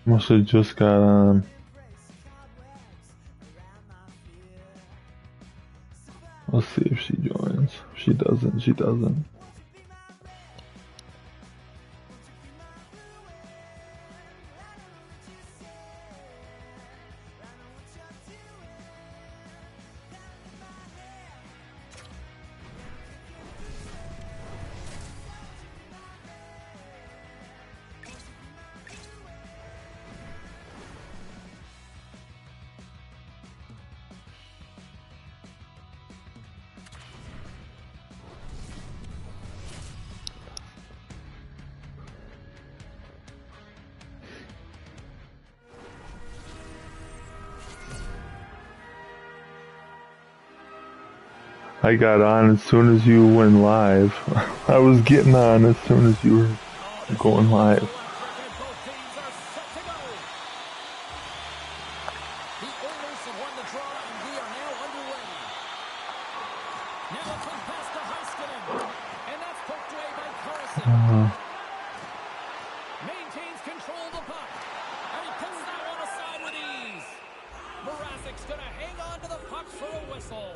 Must have just got on. Let's see if she joins. If she doesn't, she doesn't. I got on as soon as you went live. I was getting on as soon as you were going live. Maintains control of the puck. And he puts that one aside with ease. Mrazek's going to hang on to the puck for a whistle.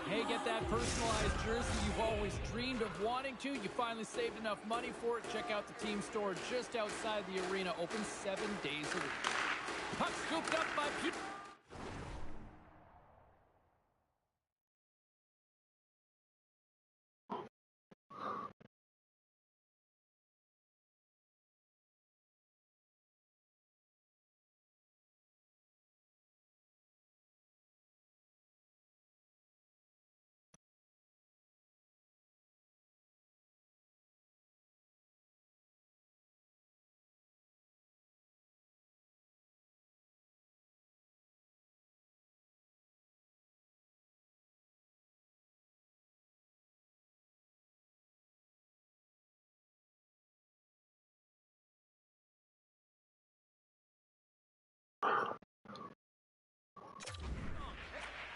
Hey, get that personalized jersey you've always dreamed of wanting to. You finally saved enough money for it. Check out the team store just outside the arena. Open 7 days a week. Puck scooped up by Pete.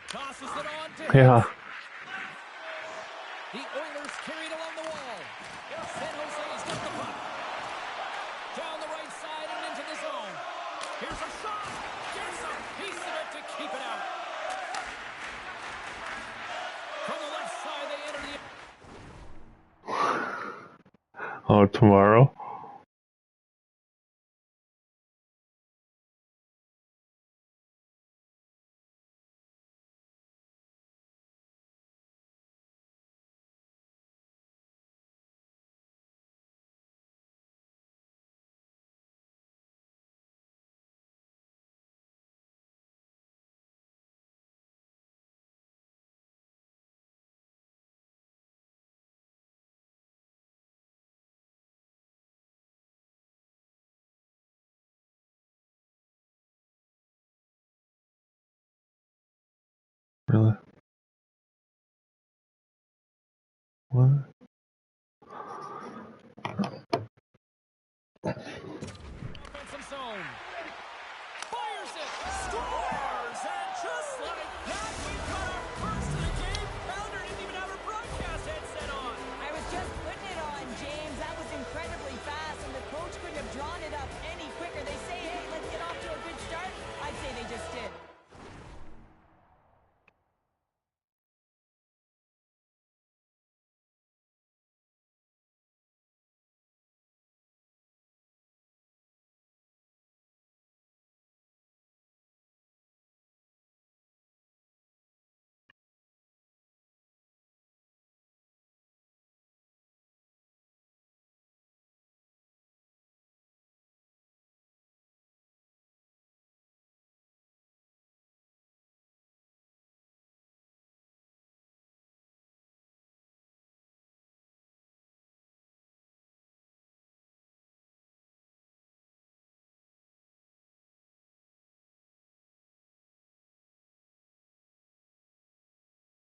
Tosses it on to him. Yeah. The Oilers carried along the wall. San Jose's got the puck. Down the right side and into the zone. Here's a shot. Gets a piece of it to keep it out. From the left side, they enter the... Oh, tomorrow? Really? What? offensive zone. Fires it. Scores! And just like that, we've got our first of the game. Pounder didn't even have her broadcast headset on. I was just putting it on, James. That was incredibly fast, and the coach couldn't have drawn it up any quicker. They say, hey, let's get off to a good start. I'd say they just did.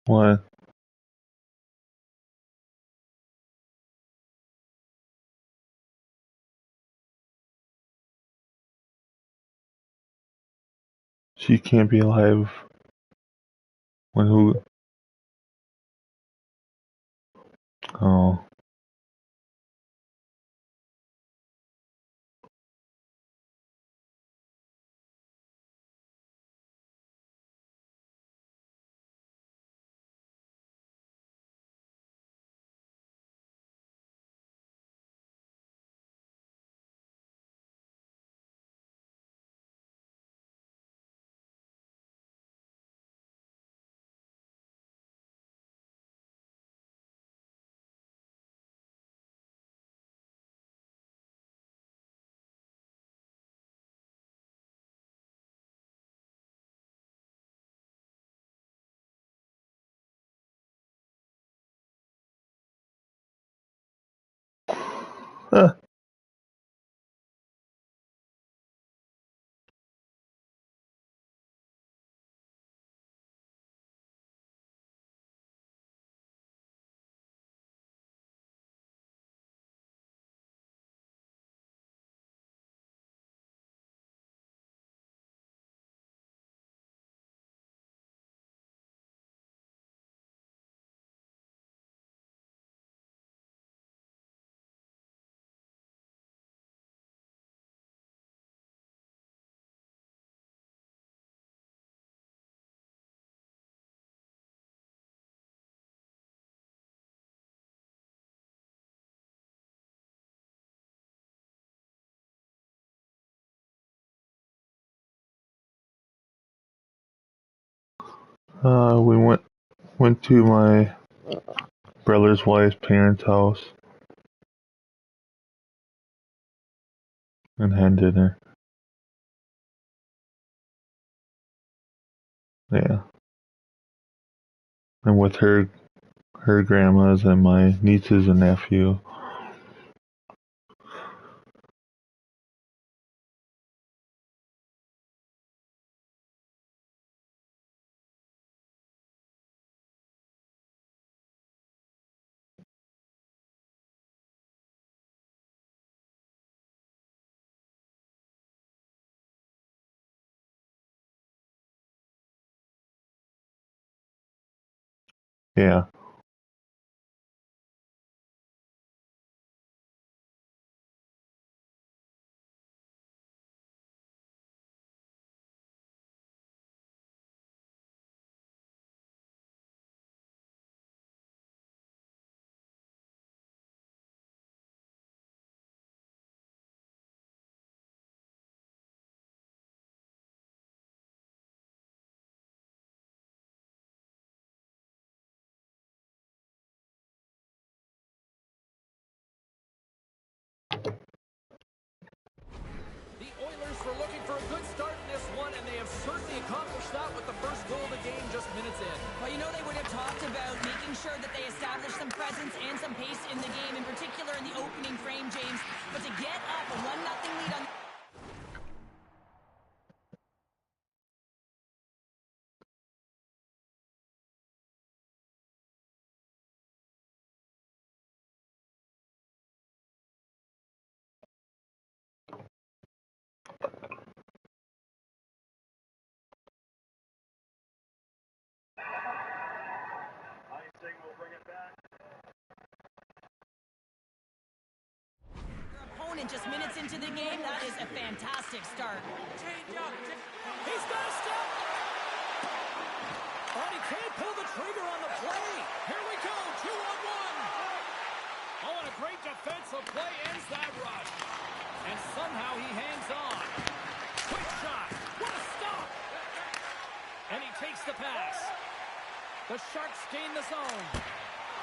What? She can't be live when who? Oh. We went to my brother's wife's parents' house and had dinner. Yeah. And with her grandmas and my nieces and nephew. Yeah. The Oilers were looking for a good start in this one, and they have certainly accomplished that with the first goal of the game just minutes in. Well, you know, they would have talked about making sure that they establish some presence and some pace in the game, in particular in the opening frame, James. But to get up a 1-0 lead on... opponent just minutes into the game, that is a fantastic start. He's got a step! But he can't pull the trigger on the play. Here we go, 2-on-1. Oh, and a great defensive play ends that rush. And somehow he hangs on. Quick shot. What a stop! And he takes the pass. The Sharks gain the zone.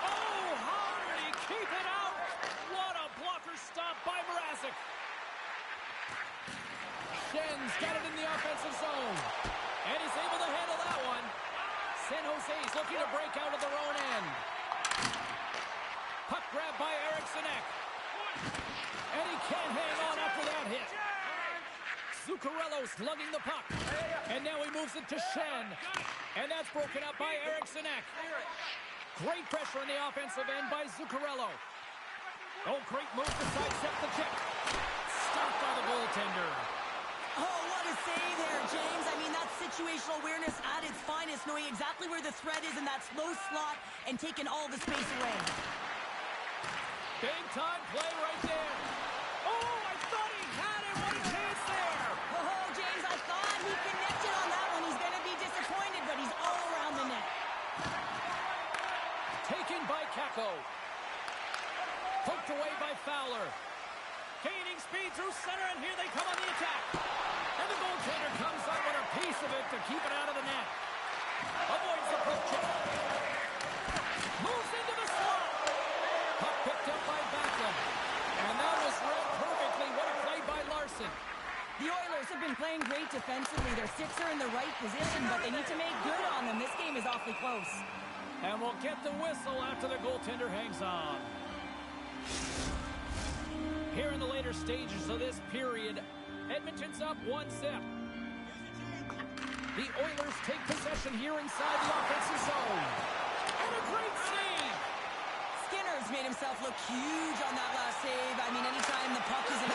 Oh, how did he keep it out? What a blocker stop by Mrazek. Schen's got it in the offensive zone. And he's able to handle that one. San Jose's looking to break out of their own end. Puck grab by Eriksson Ek. And he can't hang on after that hit. Zuccarello slugging the puck. And now he moves it to Schenn. And that's broken up by Eriksson Ek. Great pressure in the offensive end by Zuccarello. Oh, great move to sidestep the check. Stopped by the goaltender. Oh, what a save there, James. I mean, that's situational awareness at its finest, knowing exactly where the threat is in that slow slot and taking all the space away. Big time play right there. Oh, I thought he had it. What a chance there. Oh, James, I thought he connected on that one. He's going to be disappointed, but he's all around the net. Taken by Kakko. Poked away by Fowler. Gaining speed through center, and here they come on the attack. And the goaltender comes up with a piece of it to keep it out of the net. Avoids the poke check. Moves into the slot. Puck picked up by Backlund. And that was read perfectly. What a play by Larson. The Oilers have been playing great defensively. Their sticks are in the right position, but they need to make good on them. This game is awfully close. And we'll get the whistle after the goaltender hangs on. here in the later stages of this period. Edmonton's up 1-0. The Oilers take possession here inside the offensive zone. And a great save. Skinner's made himself look huge on that last save. I mean, anytime the puck is in...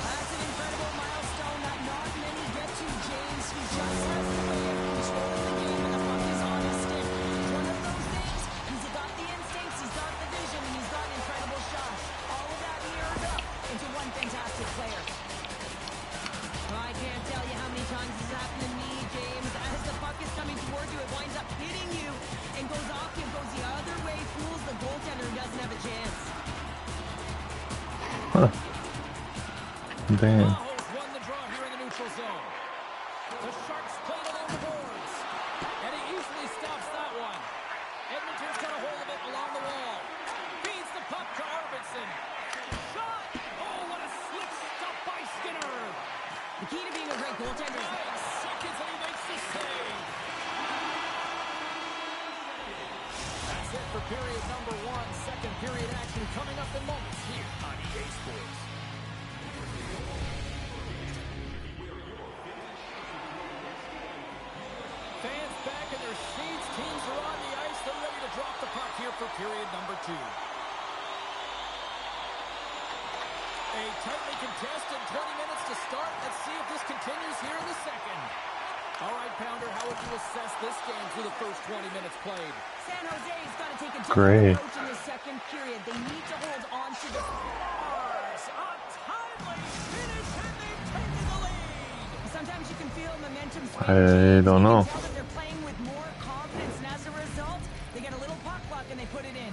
That's an incredible milestone that not many get to, James. He just has the way of controlling the game when the puck is on his stick. One of those things, he's got the instincts, he's got the vision, and he's got incredible shots. All of that mirrored up into one fantastic player. I can't tell you how many times this has happened to me, James. As the puck is coming towards you, it winds up hitting you and goes off you, goes the other way, fools the goaltender who doesn't have a chance. Damn. Aho's won the draw here in the neutral zone. The Sharks played along the boards. And he easily stops that one. Edmonton's got a hold of it along the wall. Feeds the puck to Arvidsson. Shot! Oh, what a slick stop by Skinner. The key to being a great goaltender is... 9 seconds and he makes the save. That's it for period number 1. Second period action coming up in moments here on EA Sports. Fans back in their seats. Teams are on the ice. They're ready to drop the puck here for period number 2. A tightly contested 20 minutes to start. Let's see if this continues here in the second. All right, Pounder, how would you assess this game through the first 20 minutes played? San Jose's got to take a Great. different approach in the second period. They need to hold on to the... Stars, a timely finish, and they've taken the lead. Sometimes you can feel momentum swing. I don't know. You can tell that they're playing with more confidence, and as a result, they get a little puck luck and they put it in.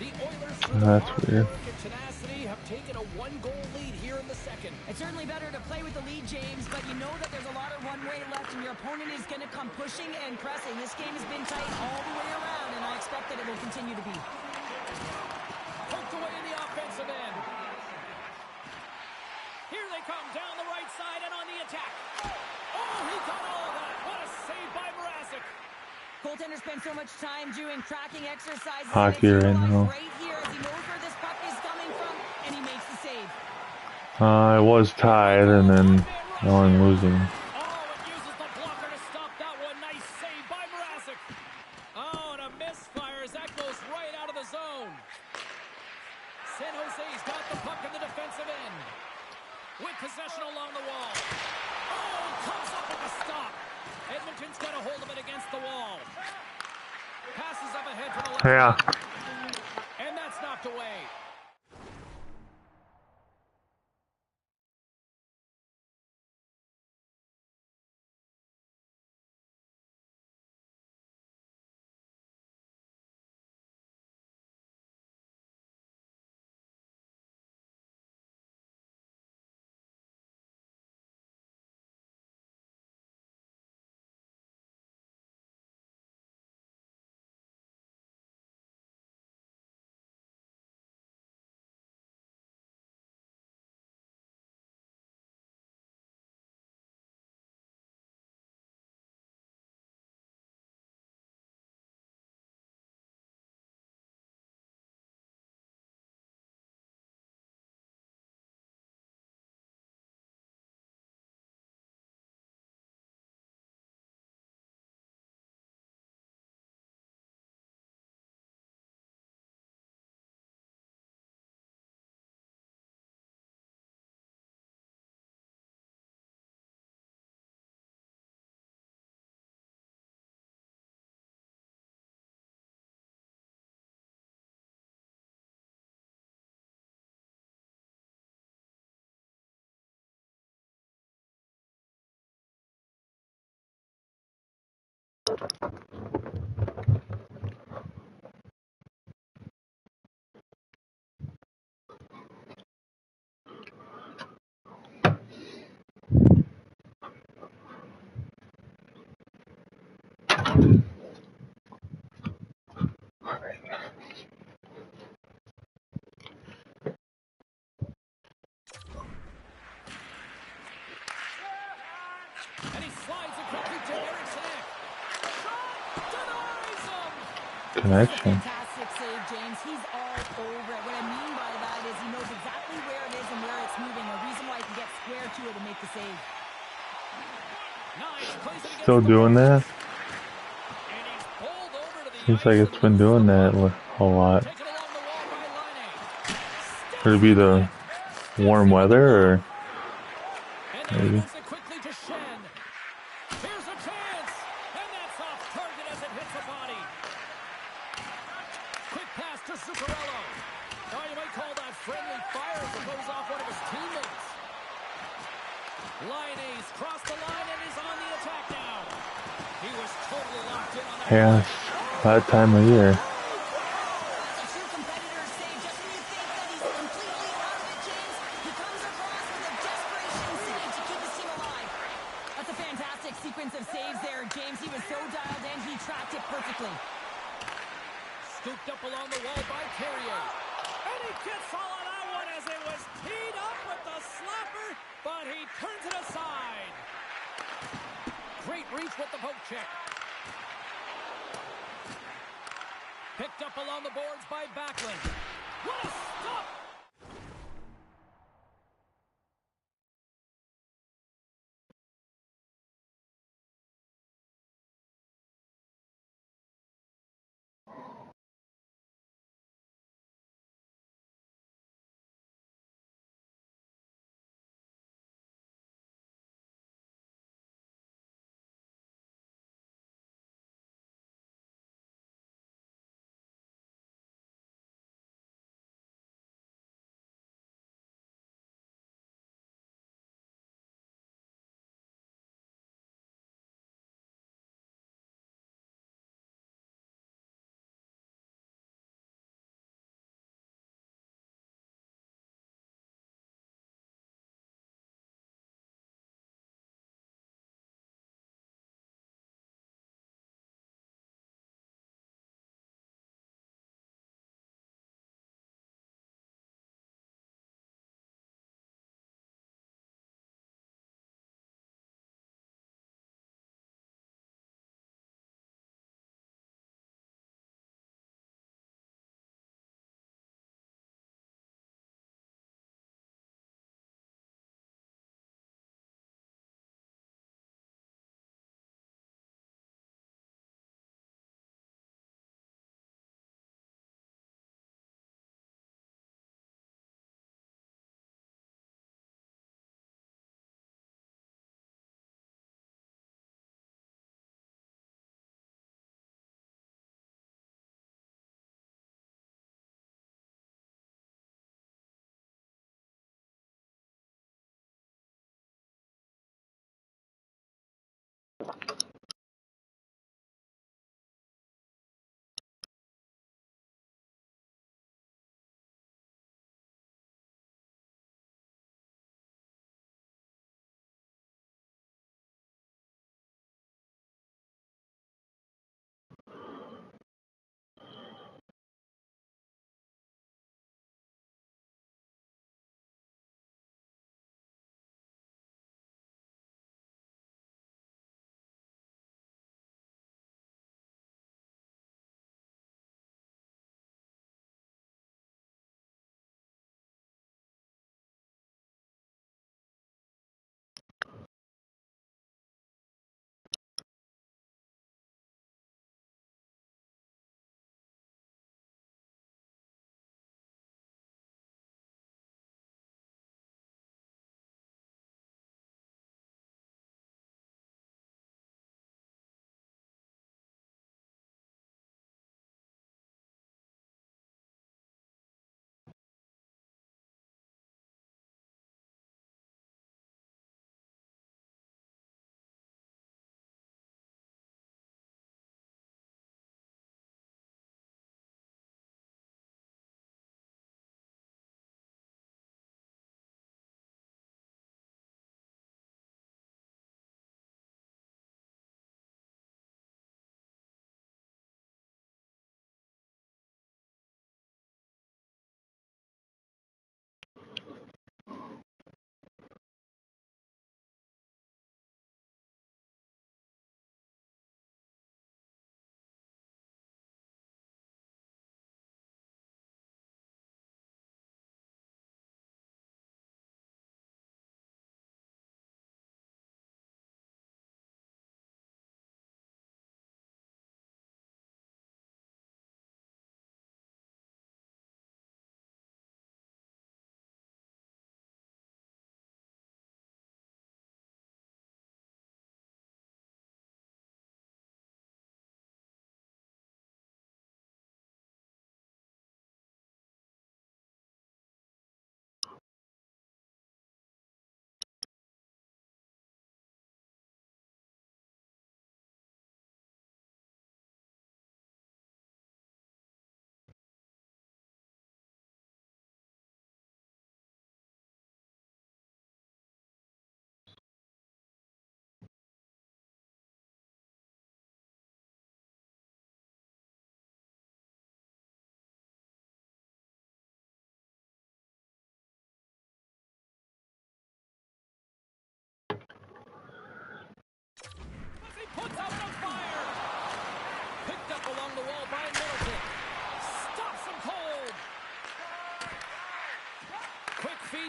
The Oilers, That's hard weird. work and tenacity, have taken a 1-goal lead here in the second. It's certainly better to play with the lead, James, but you know that there's a lot of runway left, and your opponent is going to come pushing and pressing. This game has been tight all the way around, and I expect that it will continue to be. Poked away in the offensive end. Here they come down the right side and on the attack. Oh, he got all of that. What a save by Mrazek. Goaltender spends so much time doing tracking exercises. Hockey and it's right now. right here as he knows where this puck is coming from, and he makes the save. I was tied, and then now I'm losing. Oh, it uses the blocker to stop that one. Nice save by Mrazek. Oh, and a misfire as that goes right out of the zone. San Jose's got the puck in the defensive end. With possession along the wall. Oh, comes up with a stop. Edmonton's got a hold of it against the wall. Passes up ahead to the left. Yeah. And that's knocked away. And he slides it quickly to Eriksson. Shot! Denies connection. Fantastic save, James. He's all over it. What I mean by that is he knows exactly where it is and where it's moving. A reason why he can get square to it and make the save. Nice, plays it against Still the doing that? post. And he's pulled over to the Seems ice like and it's been loses doing the that puck. a lot. Taken along the wall by Laine. Could it be the warm weather, or And now he maybe? moves it quickly to Shen. Here's a chance. And that's off target as it hits the body. Quick pass to Zuccarello. Now you might call that friendly fire as it goes off one of his teammates. Laine crossed the line and is on the attack now. He was totally locked in on that. Yeah, it's that time of year. That's a true competitor's save. Just when you think that he's completely out of it, James, he comes across with a desperation save to keep his team alive. That's a fantastic sequence of saves there, James. He was so dialed in, he tracked it perfectly. Scooped up along the wall by Carrier. And he gets all of that one as it was teed up with the slapper, but he turns it aside. Great reach with the poke check. Picked up along the boards by Backlund. What a stop!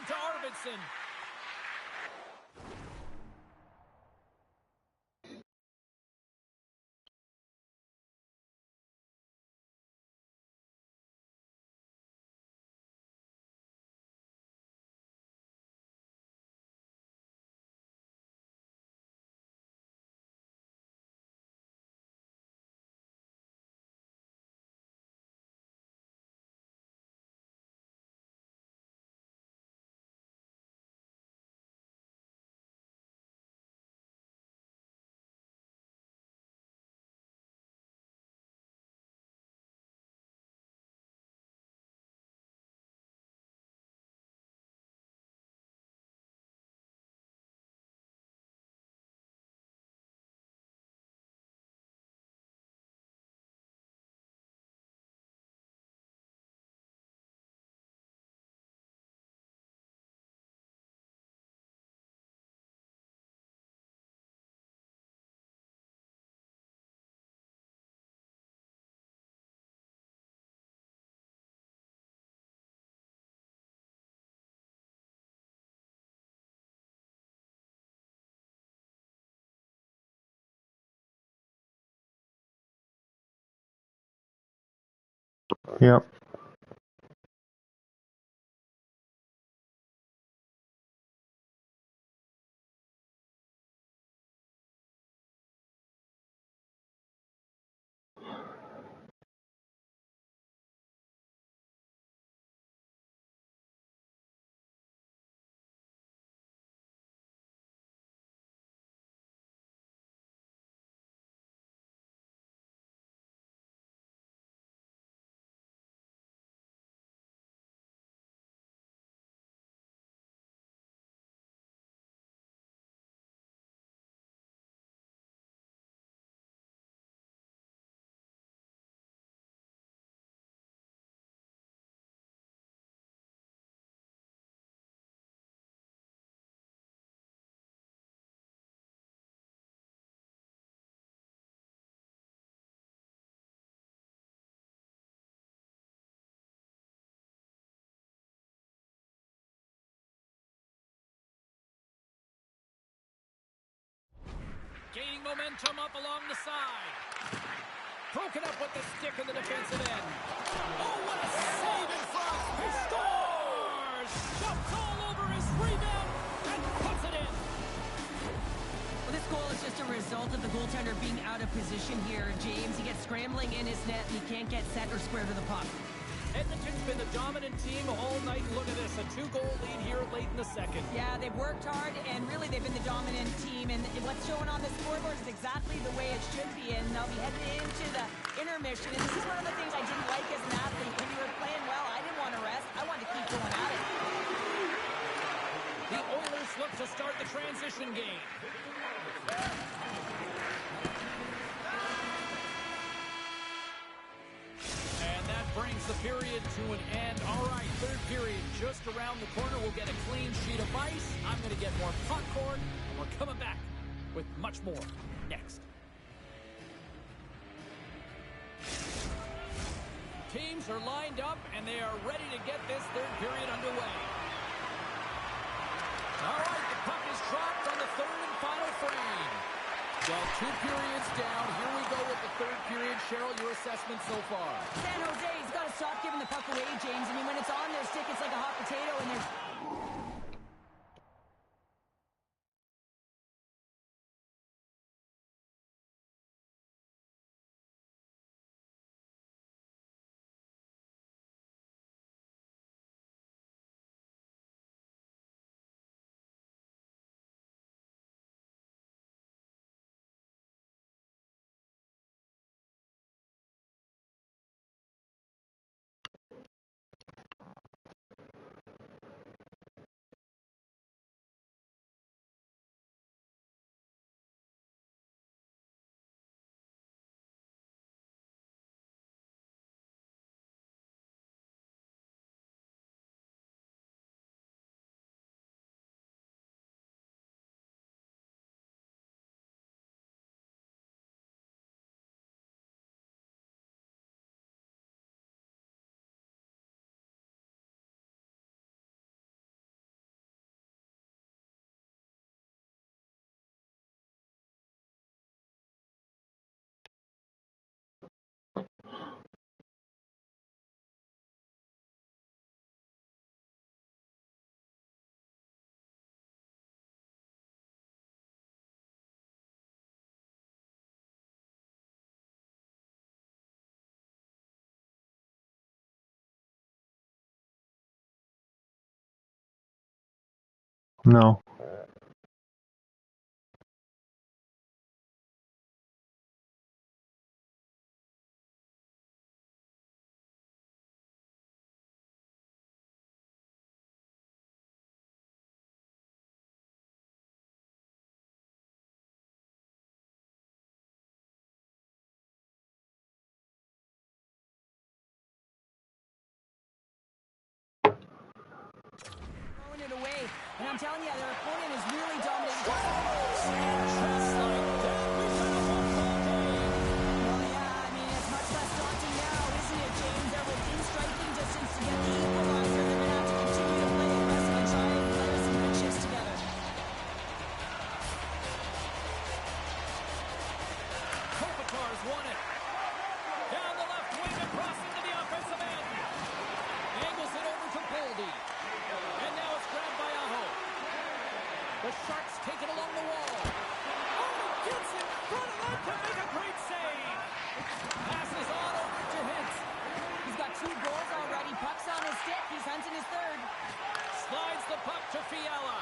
feed to Arvidsson. Yep. Gaining momentum up along the side. Broken up with the stick in the defensive end. Oh, what a save in front! He scores! Jumps all over his rebound and puts it in. Well, this goal is just a result of the goaltender being out of position here, James. He gets scrambling in his net and he can't get set or square to the puck. Edmonton's been the dominant team all night. Look at this, a 2-goal lead here late in the second. Yeah, they've worked hard, and really they've been the dominant team, and what's showing on the scoreboard is exactly the way it should be, and they'll be headed into the intermission, and this is one of the things I didn't like as an athlete. When you were playing well, I didn't want to rest. I wanted to keep going at it. The Oilers look to start the transition game. And that brings the period to an end. All right, third period just around the corner. We'll get a clean sheet of ice. I'm going to get more popcorn, and we're coming back with much more next. Teams are lined up, and they are ready to get this third period underway. All right, the puck is dropped on the third and final frame. Well, 2 periods down. Here we go with the third period. Cheryl, your assessment so far? San Jose's got to stop giving the puck away, James. I mean, when it's on their stick, it's like a hot potato, and there's... No. Throwing it away. And I'm telling you, their opponent is really dominating. Just like that, we got a football game. Well, yeah, I mean, it's much less daunting now, isn't it, James? They're within striking distance to get the equalizer. They're going to have to continue to play aggressive and try and play some good shifts together. Kopitar's won it. Down the left wing across into the offensive end. Angles it over to Boldy. And now it's grabbed by Aho. The Sharks take it along the wall. Oh, gets it. Front of that to make a great save. Passes on over to Hintz. He's got 2 goals already. Puck's on his stick. He's hunting his third. Slides the puck to Fiala.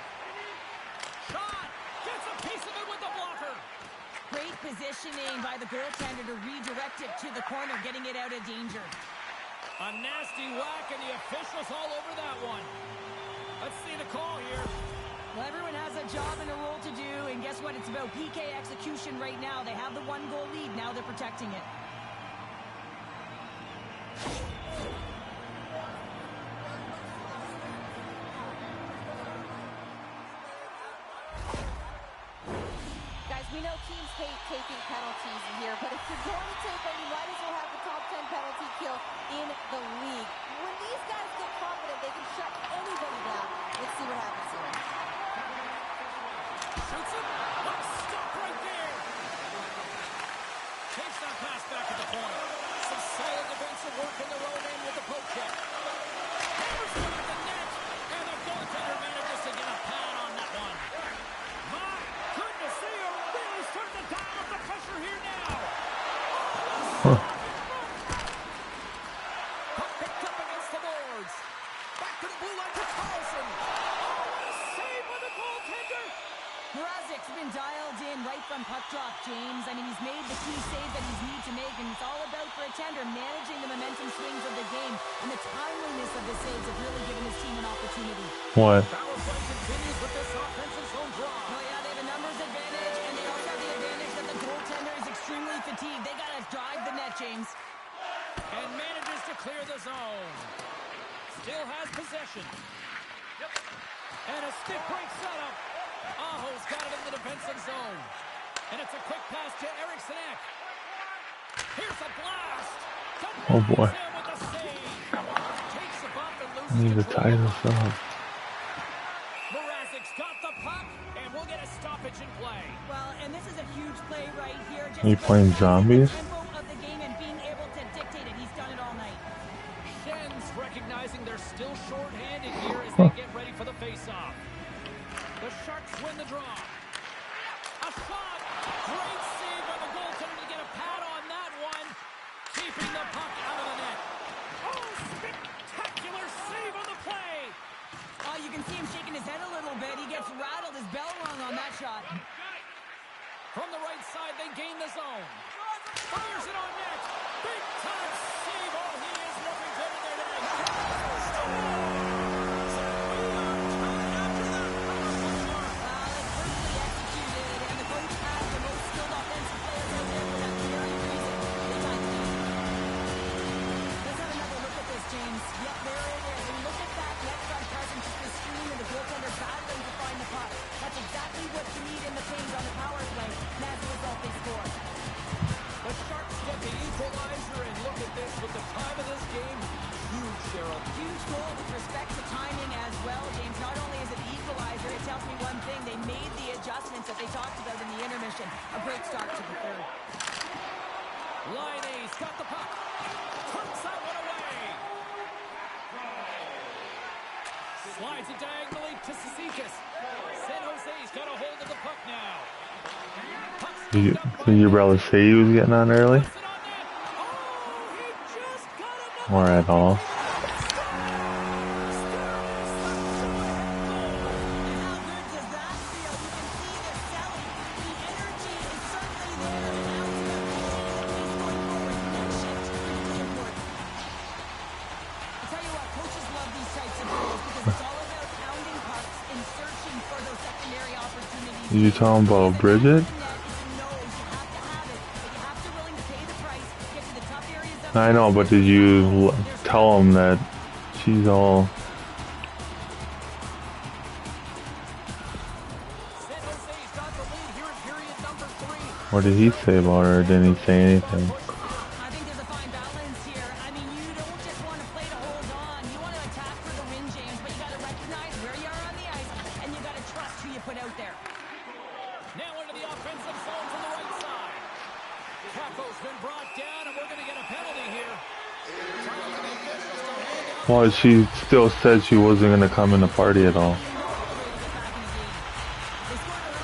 Shot. Gets a piece of it with the blocker. Great positioning by the goaltender to redirect it to the corner, getting it out of danger. A nasty whack, and the officials all over that one. Let's see the call here. Well, everyone has a job and a role to do, and guess what? It's about PK execution right now. They have the 1-goal lead. Now they're protecting it. Guys, we know teams hate taking penalties here, but if you're going to take them, you might as well have the top 10 penalty kill in the league. When these guys get confident, they can shut anybody down. Let's see what happens here. Shoots it. Let's stop right there. Takes that pass back at the corner. Some solid defensive work in their own end with the poke check. Hammers it at the net, and the goaltender manages to get a pad on that one. My goodness, they are really starting to dial up the pressure here now. Puck picked up against the boards. Back to the blue line to Carlson. Oh, what a save by the goaltender. Mrazek's been dialed in right from puck drop, James. I mean, he's made the key save that he's need to make, and it's all about for a tender managing the momentum swings of the game, and the timeliness of the saves have really given his team an opportunity. What? Power play continues with this offensive zone draw. Oh yeah, they have a numbers advantage, and they also have the advantage that the goaltender is extremely fatigued. They gotta drive the net, James. And manages to clear the zone. Still has possession. And a stick break setup. Aho's got it in the defensive zone. And it's a quick pass to Eriksson Ek. Here's a blast. Oh, boy. With the save. Takes the bump and I loses need to control. tie this up. Mrazek's got the puck, and we'll get a stoppage in play. Well, and this is a huge play right here. Just Are you playing zombies? the tempo of the game and being able to dictate it. He's done it all night. Shen's recognizing they're still short-handed here as they get ready for the face-off. The Sharks win the draw. A shot! Great save by the goaltender to get a pad on that one. Keeping the puck out of the net. Oh, spectacular save on the play! Oh, you can see him shaking his head a little bit. He gets rattled. His bell rung on that shot. From the right side, they gain the zone. Fires it on net. Big time save. Oh, he is looking good in their net. The Sharks get the equalizer, and look at this with the time of this game. Huge, Cheryl. Huge goal with respect to timing as well, James. Not only is it the equalizer, it tells me one thing. They made the adjustments that they talked about in the intermission. A great start to the third. Line A's got the puck. Turns that one away. Slides it diagonally to Cizikas. San Jose's got a hold of the puck now. Did your brother say he was getting on early? Or at all? How good You talking about Bridget? I know, but did you tell him that she's all... San Jose's got the lead here in period number 3. What did he say about her? Didn't he say anything? I think there's a fine balance here. I mean, you don't just want to play to hold on. You want to attack for the win, James, but you got to recognize where you are on the ice, and you got to trust who you put out there. Now into the offensive zone from the right side. Kakko's been brought down, and we're going to get a penalty here. Telling the officials to hand out. Well, she still said she wasn't going to come in the party at all. They scored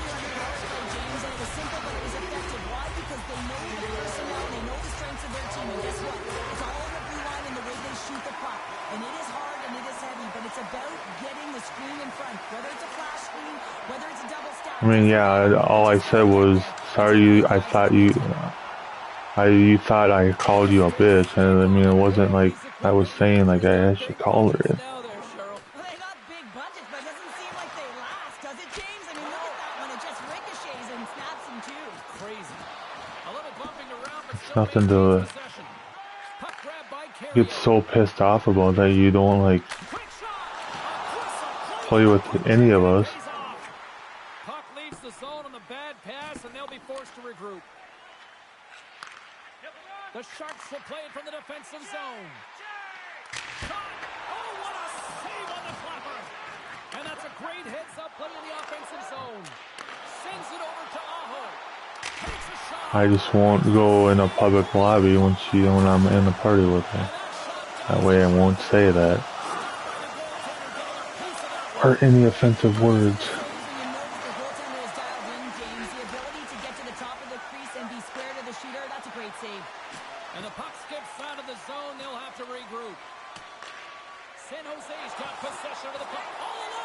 earlier on the power play, James, and it was simple, but it was effective. Why? Because they know the personnel, they know the strengths of their team, and guess what? It's all on the blue line and the way they shoot the puck. And it is hard and it is heavy, but it's about getting the screen in front, whether it's a flash screen, whether it's a double stack. I mean, yeah, all I said was, sorry, I thought you thought I called you a bitch, and I mean, it wasn't like I was saying like I should call her. Now there, Cheryl. Well, they got big budgets, but it doesn't seem like they last, does it, James? I mean, look at that one. It just ricochets and snaps him too. Crazy. A little bumping around, but still Nothing maintains to possession. Puck grab by Carrier. get so pissed off about that you don't like Quick shot. A whistle. play with any of us. Pays off. Puck leaves the zone on the bad pass, and they'll be forced to regroup. The Sharks will play it from the defensive zone. Shot. Oh, what a save on the flapper. And that's a great heads-up play in the offensive zone. Sends it over to Aho. Takes a shot. I just won't go in a public lobby when I'm in the party with her. That way I won't say that. Or any offensive words. You know that the goaltender is dialed in, James. The ability to get to the top of the crease and be square to the shooter, that's a great save. And the puck skips out of the zone. They'll have to regroup. San Jose's got possession of the puck all alone.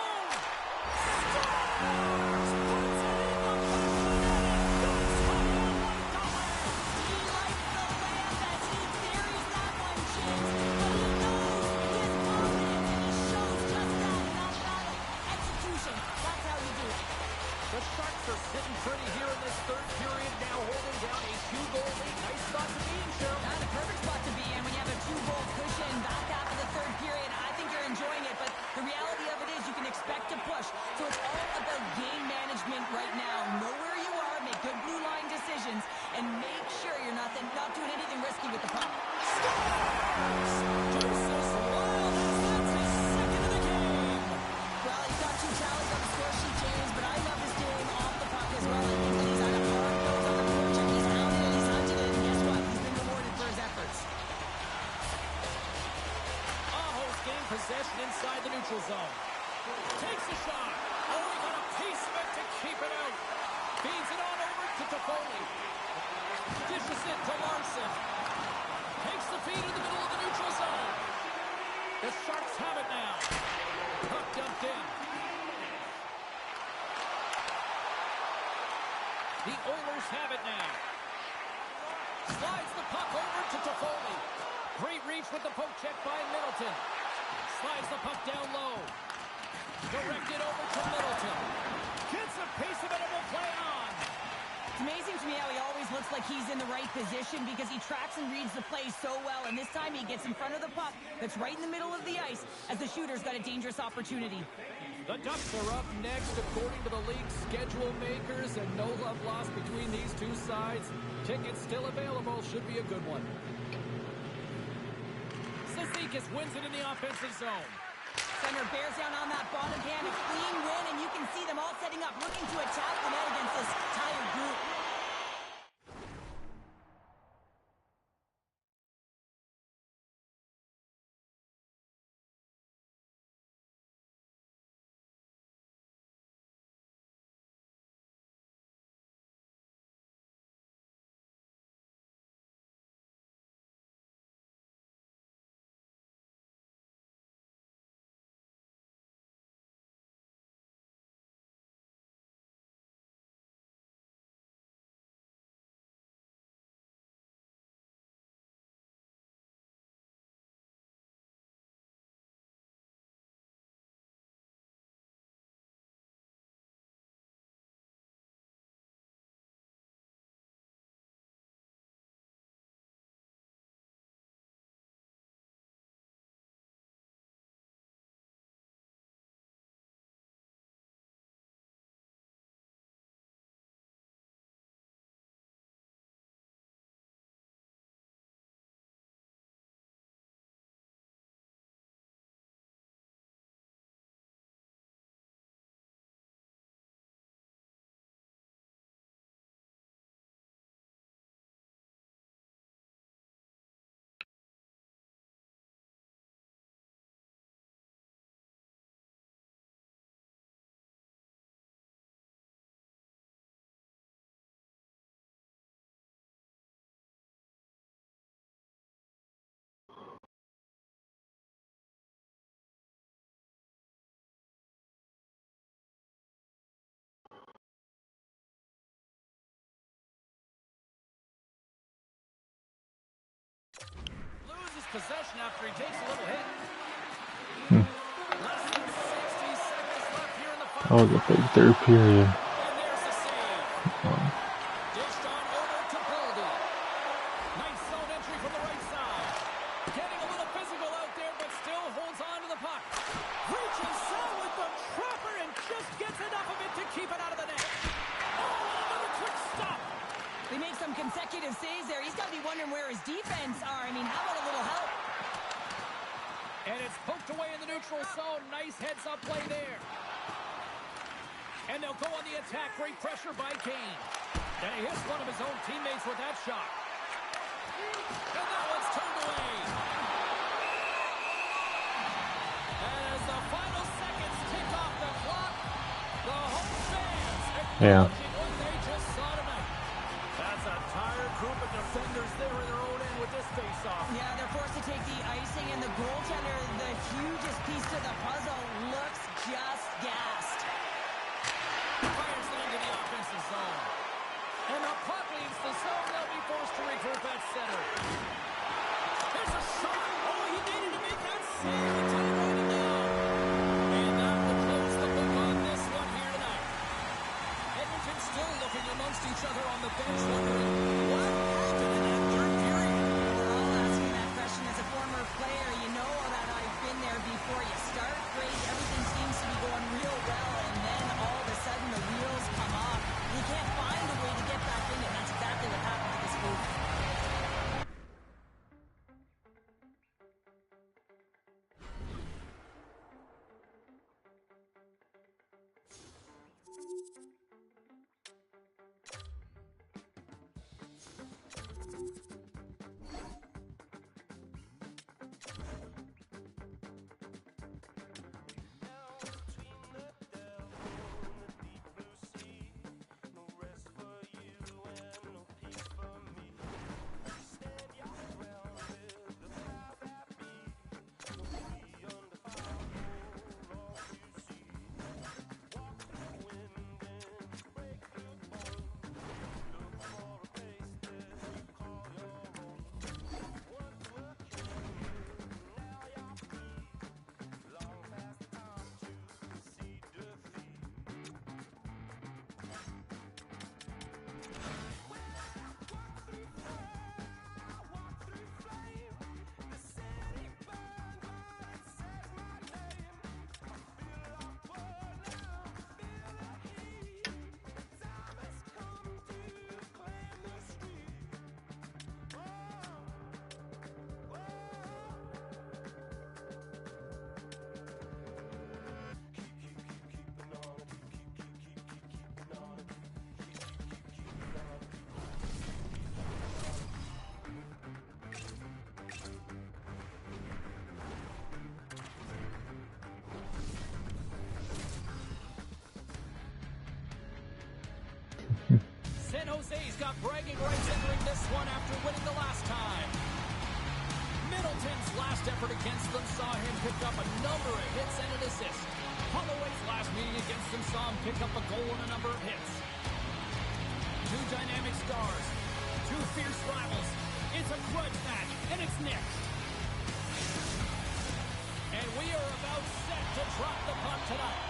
The Sharks are sitting pretty here in this third period, now holding down a 2-goal lead. Nice spot to be in, Cheryl. Not a perfect spot to be in when you have a 2-goal cushion back half of the third period. I think you're enjoying it, but the reality of it is you can expect to push. So it's all about game management right now. Know where you are, make good blue line decisions, and make sure you're not doing anything risky with the puck. Joseph Wild has his second of the game. Well, he's got 2 tallies on the score sheet, James, but I love his game off the puck as well. I think that he's had a hard nose on the forecheck. He's hounded it, he's hunted it, and guess what? He's been rewarded for his efforts. Aho's gained possession inside the neutral zone. Takes a shot. Oh, he got a piece of it to keep it out. Feeds it on over to Toffoli. Dishes it to Larson. Takes the feed in the middle of the neutral zone. The Sharks have it now. Puck dumped in. The Oilers have it now. Slides the puck over to Toffoli. Great reach with the poke check by Middleton. Slides the puck down low. Directed over to Middleton. Gets a piece of it and will play on. It's amazing to me how he always looks like he's in the right position because he tracks and reads the play so well, and this time he gets in front of the puck that's right in the middle of the ice as the shooter's got a dangerous opportunity. The Ducks are up next according to the league's schedule makers, and no love lost between these two sides. Tickets still available. Should be a good one. Cizikas wins it in the offensive zone. Center bears down on that bottom hand, a clean win, and you can see them all setting up, looking to attack the net against this tired group. possession after he takes a little hit. Less than 60 seconds left here in the That final. was a big third period. And there's the save. Dished on over to Boldy. Nice zone entry from the right side. Getting a little physical out there, but still holds on to the puck. Reaches out with the trapper and just gets enough of it to keep it out of the net. Oh, another quick stop. They make some consecutive saves there. He's got to be wondering where his defense are. I mean, how about a little help? And it's poked away in the neutral zone. Nice heads-up play there. And they'll go on the attack. Great pressure by Kane. And he hits one of his own teammates with that shot. And that one's turned away. As the final seconds tick off the clock, the home fans acknowledging what they just saw tonight. That's a tired group of defenders there in their own end with this face-off. Yeah, they're forced to take the icing, and the goaltender, the hugest piece to the puzzle, looks just gassed. Fires it into the offensive zone. And the puck leaves the zone. They'll be forced to regroup at center. There's a shot. Oh, he needed to make that save. He tied it down. And that will close the book on this one here tonight. Edmonton still looking amongst each other on the bench, wondering what happened in that third period. We're all asking that question as a former player. You know that I've been there before. You start great, everything seems to be going real well, and then all of a sudden the wheels come off. You can't find a way to get back in it. That's exactly what happened to this group. San Jose's got bragging rights entering this one after winning the last time. Middleton's last effort against them saw him pick up a number of hits and an assist. Holloway's last meeting against them saw him pick up a goal and a number of hits. Two dynamic stars, two fierce rivals. It's a grudge match, and it's next. And we are about set to drop the puck tonight.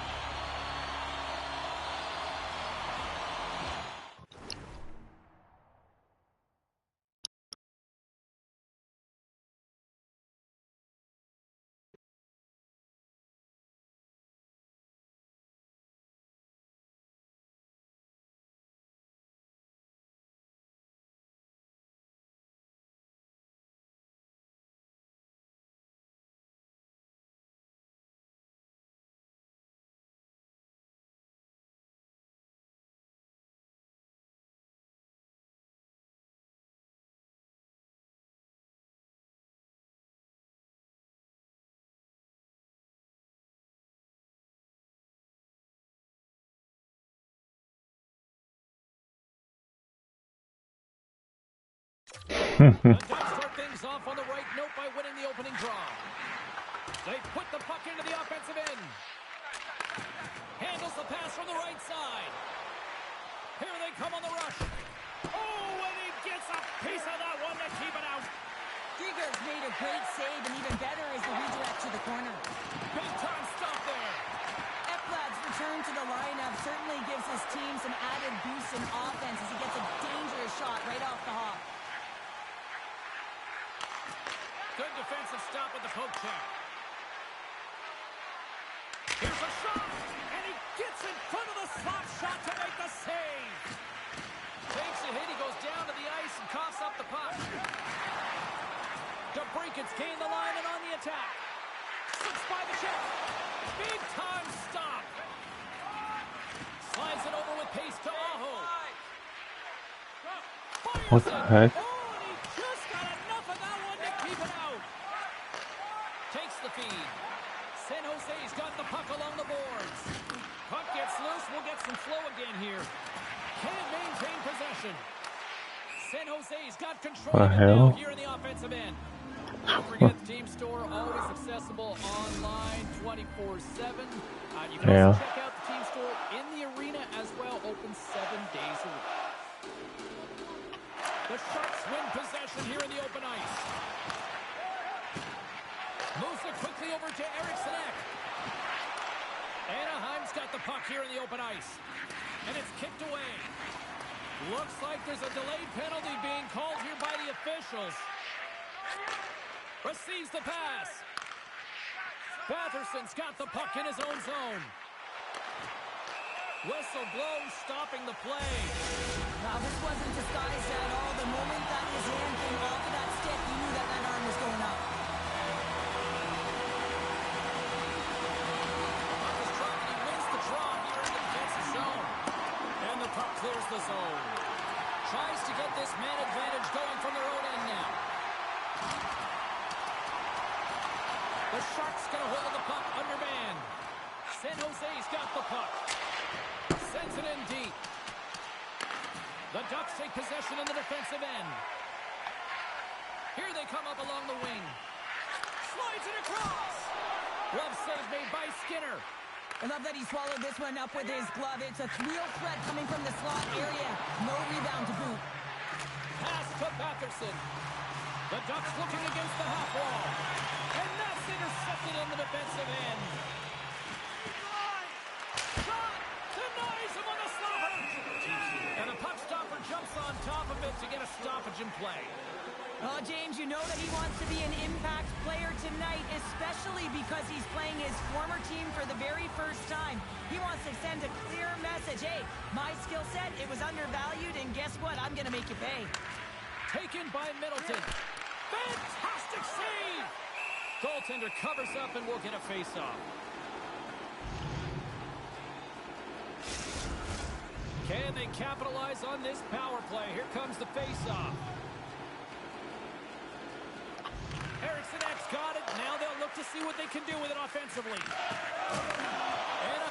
The Ducks start things off on the right note by winning the opening draw. They put the puck into the offensive end. Handles the pass from the right side. Here they come on the rush. Oh, and he gets a piece of that one to keep it out. Krieger's made a great save, and even better is the redirect to the corner. Big time stop there. Ekblad's return to the lineup certainly gives his team some added boost in offense as he gets a dangerous shot right off the hop. Good defensive stop with the poke check. Here's a shot, and he gets in front of the slot shot to make the save. Takes a hit, he goes down to the ice and coughs up the puck. DeBrincat's gained the line and on the attack. Slips by the check. Big time stop. Slides it over with pace to Aho. What the heck? Oh, and he just got enough of that one to keep it out. Takes the feed. San Jose's got the puck along the boards. Puck gets loose. We'll get some flow again here. Can't maintain possession. San Jose's got control What of the it now hell? here in the offensive end. Don't forget the team store, always accessible online 24/7. You can Yeah. also check out the team store in the arena as well, open 7 days a week. The Sharks win possession here in the open ice. Moves it quickly over to Eriksson Ek. Anaheim's got the puck here in the open ice. And it's kicked away. Looks like there's a delayed penalty being called here by the officials. Receives the pass. Batherson's got the puck in his own zone. Whistle blows, stopping the play. Now, this wasn't disguised at all. The moment that his hand came off of that stick, he knew that that arm was going up. Puck is dropped, and he wins the draw here in the defensive zone. And the puck clears the zone. Tries to get this man advantage going from their own end now. The Sharks going to hold the puck under man. San Jose's got the puck. Sends it in deep. The Ducks take possession in the defensive end. Here they come up along the wing. Slides it across. Glove save made by Skinner. I love that he swallowed this one up with his glove. It's a real threat coming from the slot area. No rebound to boot. Pass to Batherson. The Ducks looking against the half wall. And that's intercepted in the defensive end. Shot! Denies him on the stopper. And the puck stopper jumps on top of it to get a stoppage in play. Oh, James, you know that he wants to be an impact player tonight, especially because he's playing his former team for the very first time. He wants to send a clear message. Hey, my skill set, it was undervalued, and guess what? I'm going to make you pay. Taken by Middleton. Fantastic save! Goaltender covers up and will get a face-off. Can they capitalize on this power play? Here comes the face-off. Eriksson Ek's got it. Now they'll look to see what they can do with it offensively. And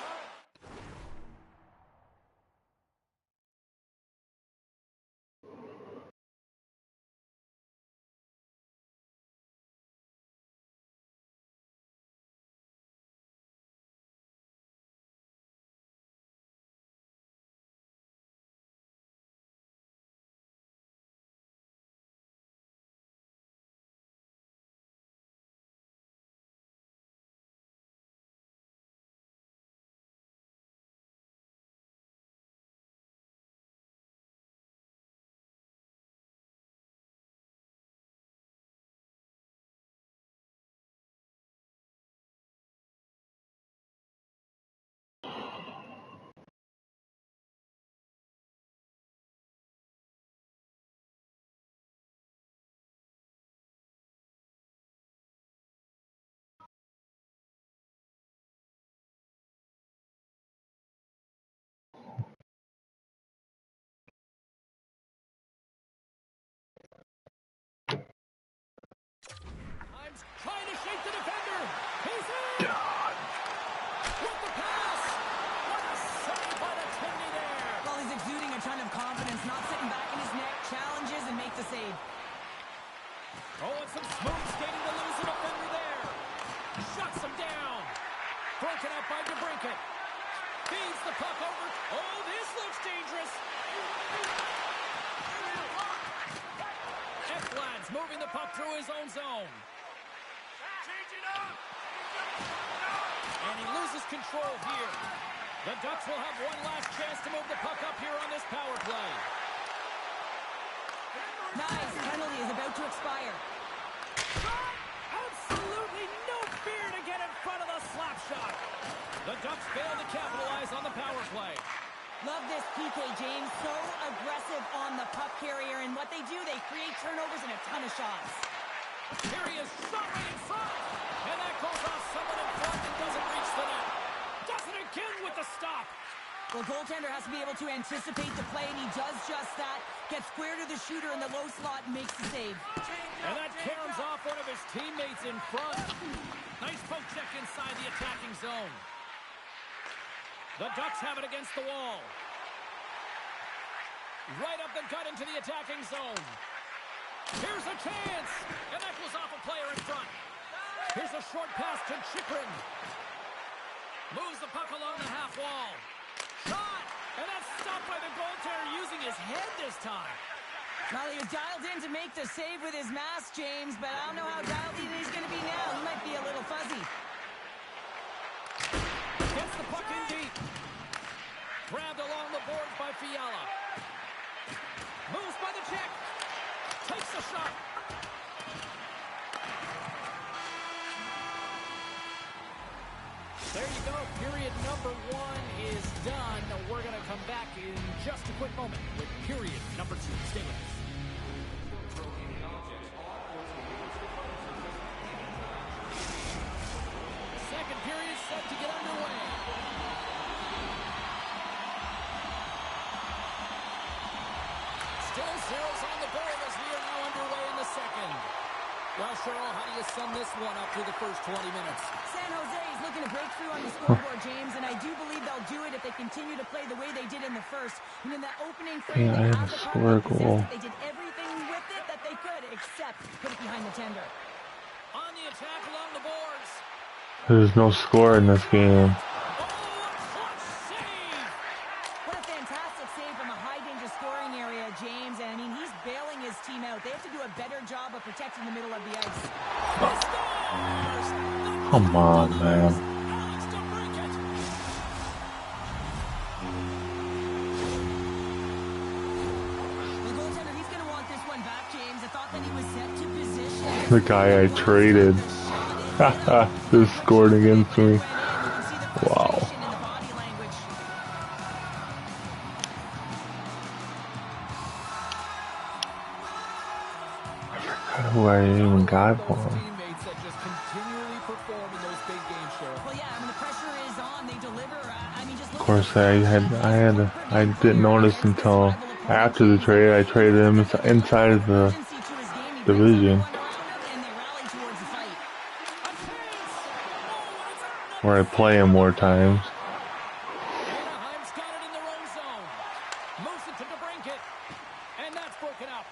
trying to shake the defender. He's in. With the pass. What a save by the Tierney there. Well, he's exuding a ton of confidence, not sitting back in his neck, challenges and makes the save. Oh, and some smooth skating to lose a defender there. Shuts him down. Broken up by DeBrincat. Feeds the puck over. Oh, this looks dangerous. Ekblad's It's moving the puck through his own zone. And he loses control here. The Ducks will have one last chance to move the puck up here on this power play. Nice. Penalty is about to expire. Absolutely no fear to get in front of the slap shot. The Ducks fail to capitalize on the power play. Love this PK, James. So aggressive on the puck carrier. And what they do, they create turnovers and a ton of shots. Here he is, shot right in front. And that goes off someone in front and doesn't reach the net. Does it again with the stop. Well, goaltender has to be able to anticipate the play, and he does just that. Gets square to the shooter in the low slot and makes the save. And that caroms off one of his teammates in front. Nice poke check inside the attacking zone. The Ducks have it against the wall. Right up the gut into the attacking zone. Here's a chance. And that goes off a player in front. Here's a short pass to Chychrun. Moves the puck along the half wall. Shot! And that's stopped by the goaltender using his head this time. Well, he was dialed in to make the save with his mask, James, but I don't know how dialed in he's going to be now. He might be a little fuzzy. Gets the puck in deep. Grabbed along the boards by Fiala. Moves by the Czech. Takes the shot. There you go. Period number 1 is done. We're going to come back in just a quick moment with period number 2. Stay with us. Second period set to get underway. Still zeros on the board as we are now underway in the second. Well, Cheryl, how do you sum this one up through the first 20 minutes? San Jose is looking to break through on the scoreboard, James, and I do believe they'll do it if they continue to play the way they did in the first. And in that opening frame, Yeah, I they had had to the score a puck, they goal. possessed it, they did everything with it that they could, except put it behind the tender. On the attack along the boards. There's no score in this game. Oh, a clutch save! What a fantastic save from a high-danger scoring area, James. And, I mean, he's bailing his team out. They have to do a better job of protecting the middle of the ice. Come on, man. Alex DeBrincat. The goaltender, he's going to want this one back, James. I thought that he was set to position. The guy I traded just scored against me. Wow. Who I even got for him. Teammates that just continually perform in those big games, Cheryl. Well, yeah, I mean, the pressure is on. They deliver. I mean, just Of course, I didn't notice until after the trade. I traded him inside of the division, where I play him more times. Anaheim's got it in their own zone. Moves it to DeBrincat. And that's broken up.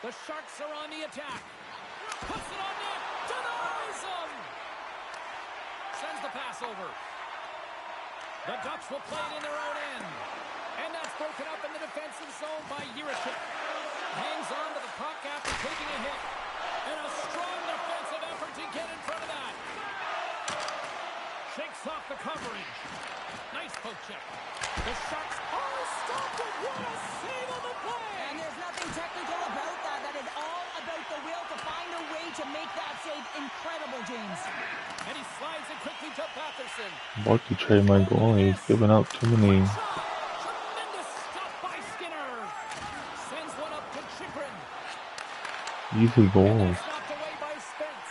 The Sharks are on the attack. Puts it on net. Denies them. Sends the pass over. The Ducks will play it in their own end. And that's broken up in the defensive zone by Jiricek. Hangs on to the puck after taking a hit. And a strong defensive effort to get in front of that. Shakes off the coverage. Nice poke check. The Sharks are stopped with what a save on the play. And there's nothing technical about that. That is all about the will to find a way to make that save incredible, James. And he slides it quickly to Patterson. I'm about to trade my goalie. He's giving up too many Tremendous stop by Skinner. Sends one up to Chychrun. easy goals. Knocked away by Spence.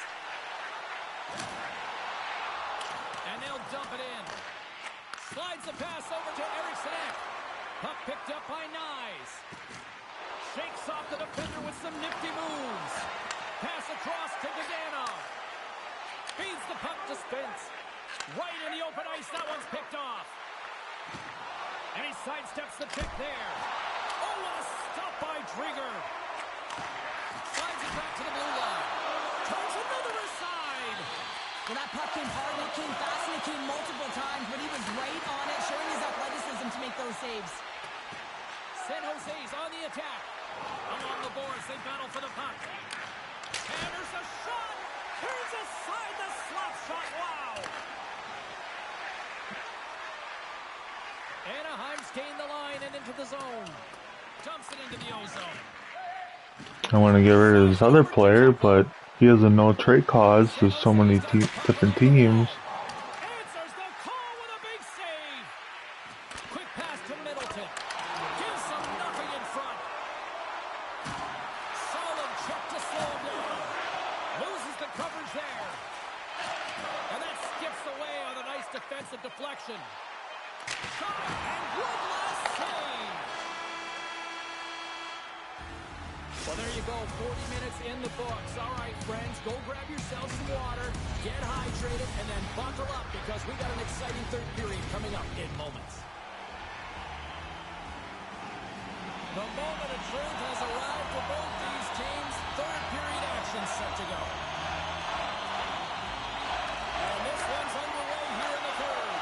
And they'll dump it in. Slides the pass over to Eriksson. Puck picked up by Nyes. Shakes off the defender with some nifty moves. Pass across to Dadonov. Feeds the puck to Spence. Right in the open ice, that one's picked off. And he sidesteps the kick there. Oh, what a stop by Drieger. Slides it back to the blue line. Turns another aside. Well, that puck came hard, and it came fast, and it came multiple times, but he was right on it, showing his athleticism to make those saves. San Jose's on the attack. Along the boards, they battle for the puck. Hammers a shot. Here's aside the slap shot. Wow. Anaheim's gained the line and into the zone. Dumps it into the O-zone. I want to get rid of this other player, but he has a no trade clause. There's so many different teams. Answers the call with a big save. Quick pass to Middleton. Gives them nothing in front. Solid check to slow him down. Loses the coverage there. And that skips away on a nice defensive deflection. Shot and good last save. Well, there you go. 40 minutes in the books. All right, friends, go grab yourself some water, get hydrated, and then buckle up because we got an exciting third period coming up in moments. The moment of truth has arrived for both these teams. Third period action set to go. And this one's underway here in the third.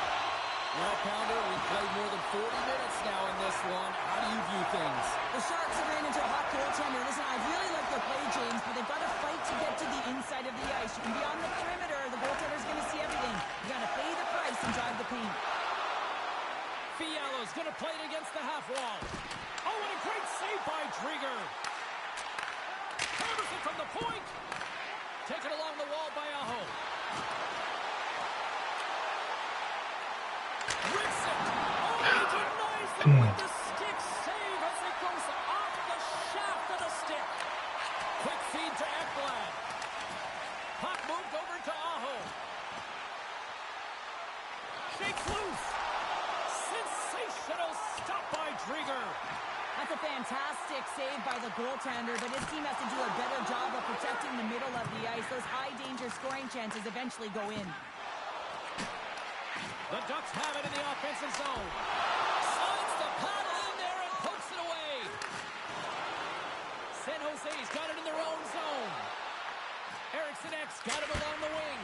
Well, Pounder, we've played more than 40 minutes now in this one. How do you view things? The Sharks have ran into a hot goaltender. Listen, I really like their play, James, but they've got to fight to get to the inside of the ice. You can be on the perimeter. The goaltender's going to see everything. You got to pay the price and drive the paint. Fiala's going to play it against the half wall. Oh, and a great save by Drieger. Hammers it from the point. Taken along the wall by Aho. Rips it. Oh, he denies them with the stick save as it goes off the shaft of the stick. Quick feed to Ekblad. Puck moved over to Aho. Shakes loose. Sensational stop by Drieger. That's a fantastic save by the goaltender, but his team has to do a better job of protecting the middle of the ice. Those high-danger scoring chances eventually go in. The Ducks have it in the offensive zone. Slides the paddle in there and pokes it away. San Jose's got it in their own zone. Eriksson Ek got it along the wing.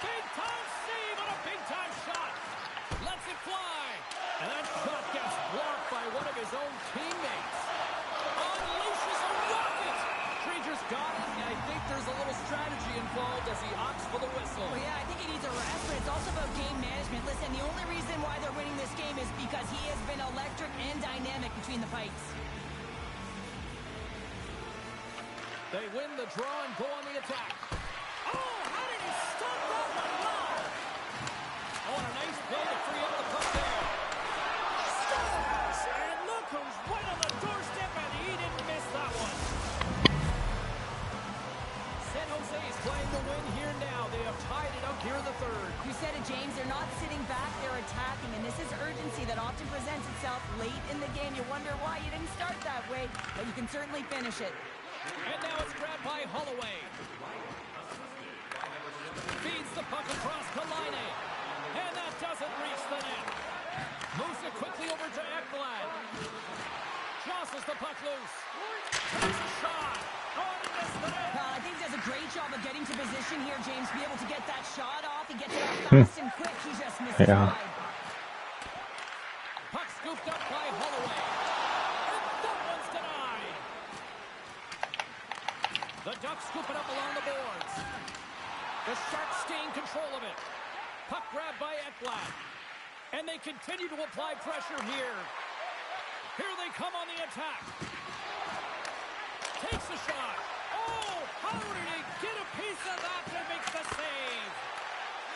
Big-time save on a big-time shot. Lets it fly. And that shot gets blocked by one of his own teammates. Unleashes a rocket. Rangers got it, and I think there's a little strategy involved as he opts for the whistle. Well, yeah, I think he needs a rest, but it's also about game management. Listen, the only reason why they're winning this game is because he has been electric and dynamic between the pipes. They win the draw and go on the attack. Oh, how did he stop that one? Wow. Oh, and a nice play to free up the puck there. Stars! And look who's right on the doorstep, and he didn't miss that one. San Jose is playing the win here now. They have tied it up here in the third. You said it, James. They're not sitting back. They're attacking, and this is urgency that often presents itself late in the game. You wonder why you didn't start that way, but you can certainly finish it. And now it's grabbed by Holloway. Feeds the puck across to Laine. And that doesn't reach the net. Moves it quickly over to Ekblad. Jostles the puck loose. Takes a shot. Oh, and missed the net. I think he does a great job of getting to position here, James, to be able to get that shot off. He gets it out fast and quick. He just misses wide. Puck scooped up by Holloway. And that one's denied. The Ducks scoop it up along the boards. The Sharks gain control of it. Puck grabbed by Ekblad. And they continue to apply pressure here. Here they come on the attack. Takes a shot. Oh, how did he get a piece of that and makes the save?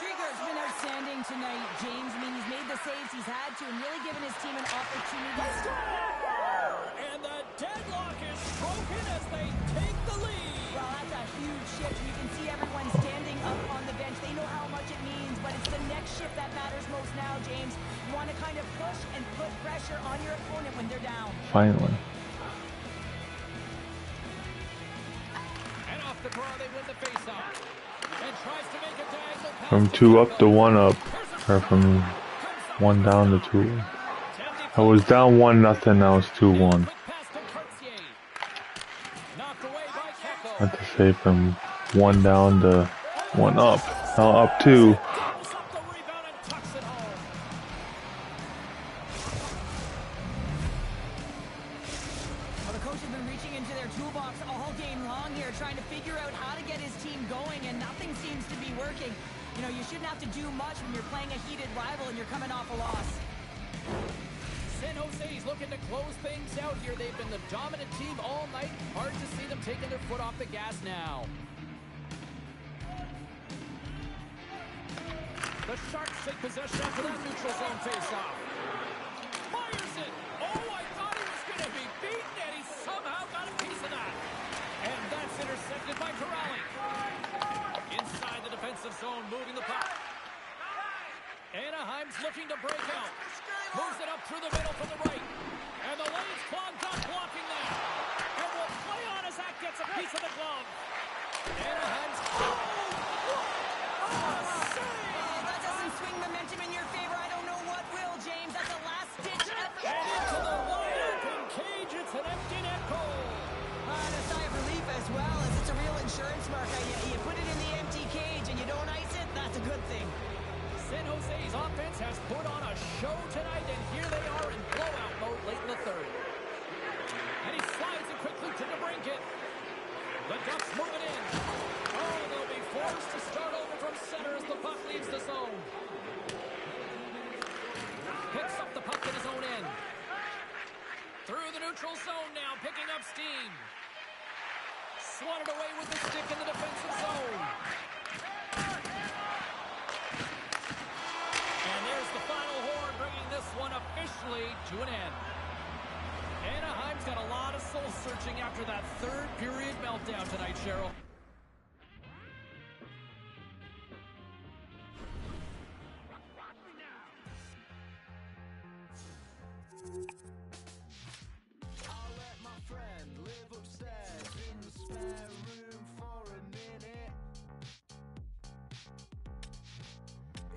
Drieger's been outstanding tonight, James. I mean, he's made the saves he's had to and really given his team an opportunity. And the deadlock is broken as they take the lead. Well, that's a huge shift. You can see everyone standing up on the bench. They know how much it means, but it's the next shift that matters most now, James. You want to kind of push and put pressure on your opponent when they're down. Finally. And off the draw, they win the faceoff. And tries to make a diagonal pass. From 2 up to 1 up. Or from 1 down to 2. I was down 1-0, now it's 2-1. I have to say from 1 down to 1 up. Now up 2. toolbox all game long here, trying to figure out how to get his team going, and nothing seems to be working. You know, you shouldn't have to do much when you're playing a heated rival and you're coming off a loss. San Jose's looking to close things out here. They've been the dominant team all night. Hard to see them taking their foot off the gas now. The Sharks take possession after that neutral zone face-off. Fires it. Oh, I thought he was going to be beaten, and he somehow got a piece of that. And that's intercepted by Corrali. Inside the defensive zone, moving the puck. Anaheim's looking to break out. Moves it up through the middle from the right. And the lane's clogged up, blocking that. And will play on as that gets a piece of the glove. Anaheim's... That doesn't swing momentum in your favor. I don't know what will, James. That's a last-ditch effort. And into the wide-open cage. It's an empty net goal. And a sigh of relief as well, as it's a real insurance marker. You put it in the empty cage and you don't ice it, that's a good thing. San Jose's offense has put on a show tonight, and here they are in blowout mode late in the third. And he slides it quickly to DeBrincat. The Ducks move it in. Oh, they'll be forced to start over from center as the puck leaves the zone. Picks up the puck in his own end. Through the neutral zone now, picking up steam. Swatted away with the stick in the defensive zone. And there's the final horn, bringing this one officially to an end. Anaheim's got a lot of soul searching after that third period meltdown tonight, Cheryl. I'll let my friend live upstairs in the spare room for a minute.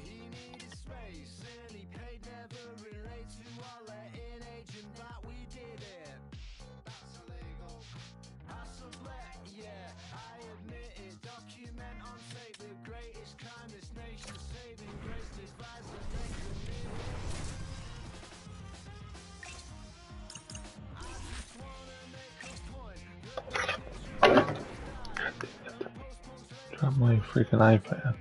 He needed space and he paid, never relates to our letting agent that we did it. That's illegal. I sublet, yeah, I admit it. Document on tape the greatest crime this nation's saving grace devised and they committed. I just wanna make a point. Drop my freaking iPad.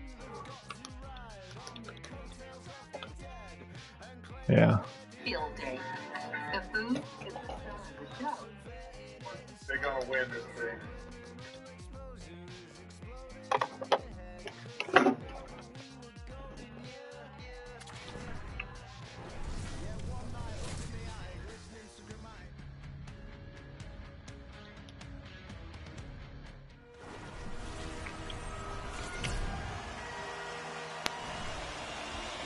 Yeah. Field day. The food is the star of the show. They're gonna win this thing.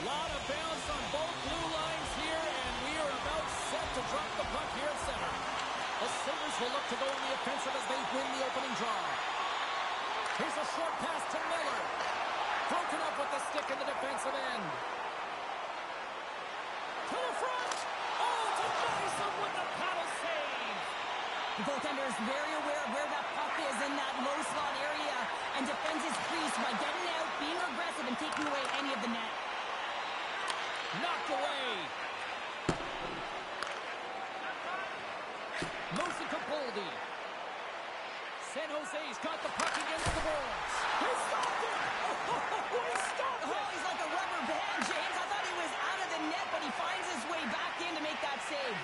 Lot of bounce on both blue lines here, and we are about set to drop the puck here at center. The Sabres will look to go on the offensive as they win the opening draw. Here's a short pass to Miller. Broken up with the stick in the defensive end. To the front. Oh, denies him with the paddle save. The goaltender is very aware of where that puck is in that low slot area and defends his crease by getting out, being aggressive, and taking away any of the net. Knocked away. Musa Capaldi. San Jose's got the puck against the boards. He stopped it! Oh, he stopped Oh, it! he's like a rubber band, James. I thought he was out of the net, but he finds his way back in to make that save.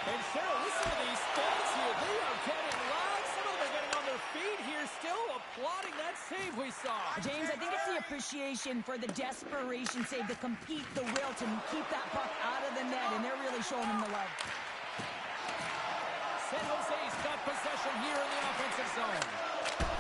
And Cheryl, listen to these fans here. They are getting loud. Some of them are getting on their feet here, still applauding that save we saw. James, I think it's the appreciation for the desperation save, the compete, the will to keep that puck out of the net, and they're really showing him the love. San Jose's got possession here in the offensive zone.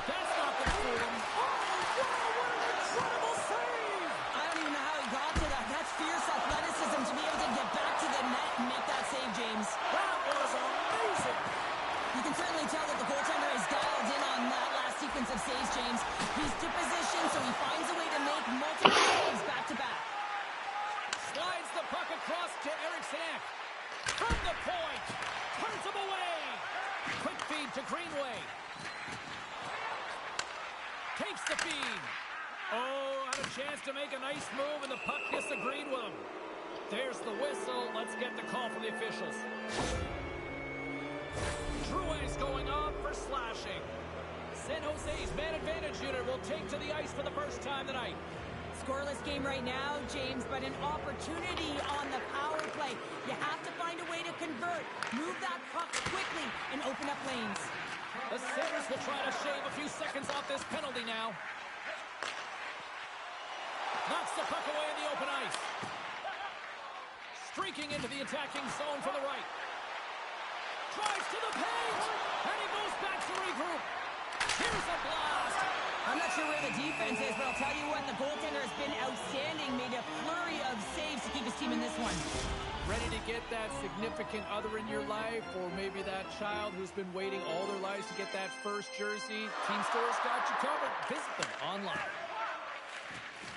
That's not going to fool him. Oh, wow, what an incredible save! I don't even know how he got to that. That's fierce athleticism to be able to get back to the net and make that save, James. That was amazing! You can certainly tell that the goaltender is dialed in on that last sequence of saves, James. He's to position, so he finds a way to make multiple saves back-to-back. Slides the puck across to Eriksson. From the point. Turns him away. Quick feed to Greenway. Takes the feed. Oh, had a chance to make a nice move, and the puck disagreed with him. There's the whistle. Let's get the call from the officials. Drouin's going up for slashing. San Jose's man advantage unit will take to the ice for the first time tonight. Scoreless game right now, James, but an opportunity on the power play. You have to find a way to convert. Move that puck quickly and open up lanes. The Sabres will try to shave a few seconds off this penalty now. Knocks the puck away in the open ice. Streaking into the attacking zone from the right. Drives to the paint, and he goes back to regroup. Here's a blast. I'm not sure where the defense is, but I'll tell you what, the goaltender has been outstanding. Made a flurry of saves to keep his team in this one. Ready to get that significant other in your life, or maybe that child who's been waiting all their lives to get that first jersey? Team Store's got you covered. Visit them online.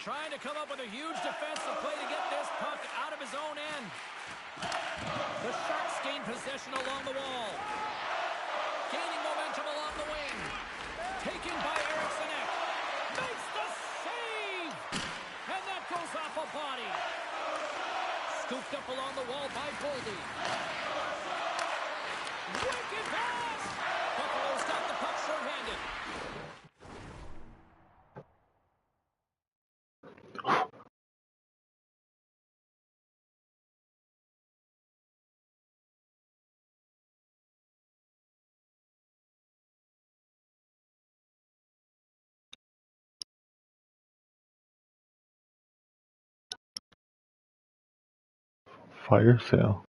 Trying to come up with a huge defensive play to get this puck out of his own end. The Sharks gain possession along the wall. Gaining momentum along the wing. Taken by Eriksson Ek. Makes the save! And that goes off a body. Scooped up along the wall by Boldy. Wicked pass! Buffalo's got the puck short-handed. Fire sale.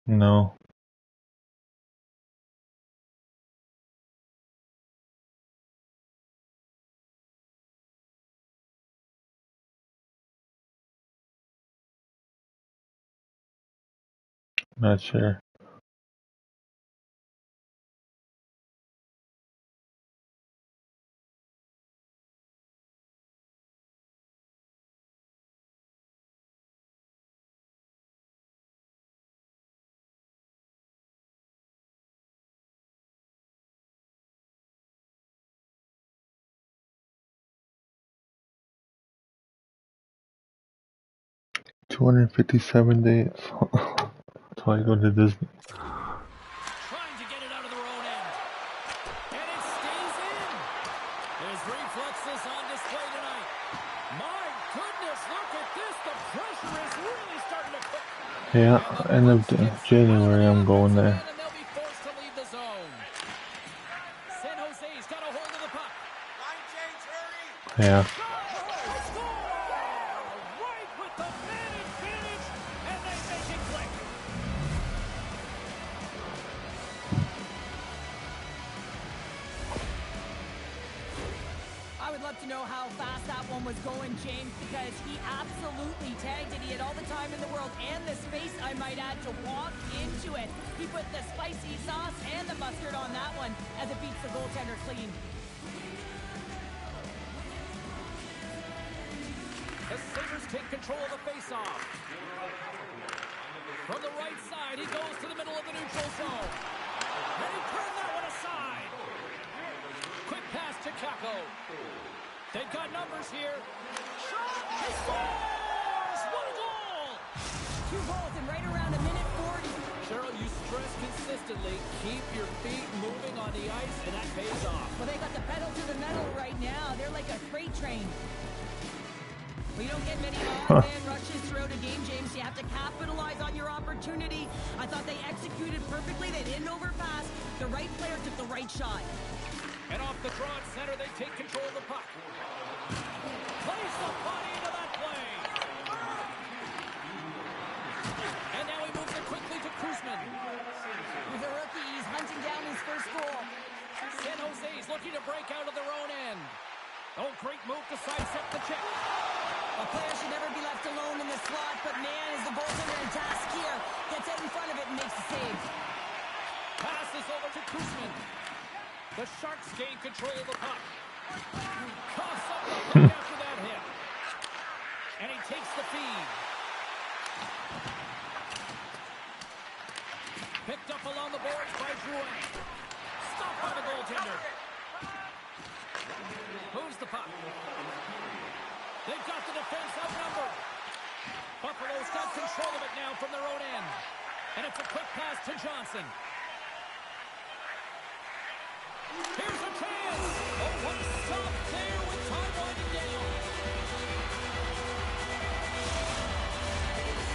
No. Not sure. $257 days until I go to Disney. Trying to get it out of their own end. And it stays in. His reflexes on display tonight. My goodness, look at this. The pressure is really starting to put. Yeah, end of January I'm going there. And they'll be forced to leave the zone. San Jose's got a hold of the puck. Line change, hurry! Yeah. Score! Right with the man advantage, and they make it click. I would love to know how fast that one was going, James, because he absolutely tagged it. He had all the time in the world and the space, I might add, to walk into it. He put the spicy sauce and the mustard on that one as it beats the goaltender clean. The Sabres take control of the faceoff. From the right side, he goes to the middle of the neutral zone. And he turned that one aside. Quick pass to Kako. They've got numbers here. Shot! He scores! What a goal! 2 goals in right around a minute 40. Cheryl, you stress consistently, keep your feet moving on the ice, and that pays off. Well, they got the pedal to the metal right now. They're like a freight train. Well, you don't get many odd man rushes throughout a game, James. You have to capitalize on your opportunity. I thought they executed perfectly. They didn't overpass. The right player took the right shot. And off the draw at center, they take control of the puck. Plays the body into that play. And now he moves it quickly to Kuzman. With a rookie, he's hunting down his first goal. San Jose's looking to break out of their own end. Oh, great move to sidestep the check. A player should never be left alone in the slot, but man, is the goaltender in task here. Gets out in front of it and makes the save. Passes over to Kuzman. The Sharks gain control of the puck. Coughs up the puck after that hit. And he takes the feed. Picked up along the boards by Drouin. Stopped by the goaltender. Moves the puck. They've got the defense outnumbered. Buffalo's got control of it now from their own end. And it's a quick pass to Johnson. Here's a chance. Oh, what a stop there with time winding down.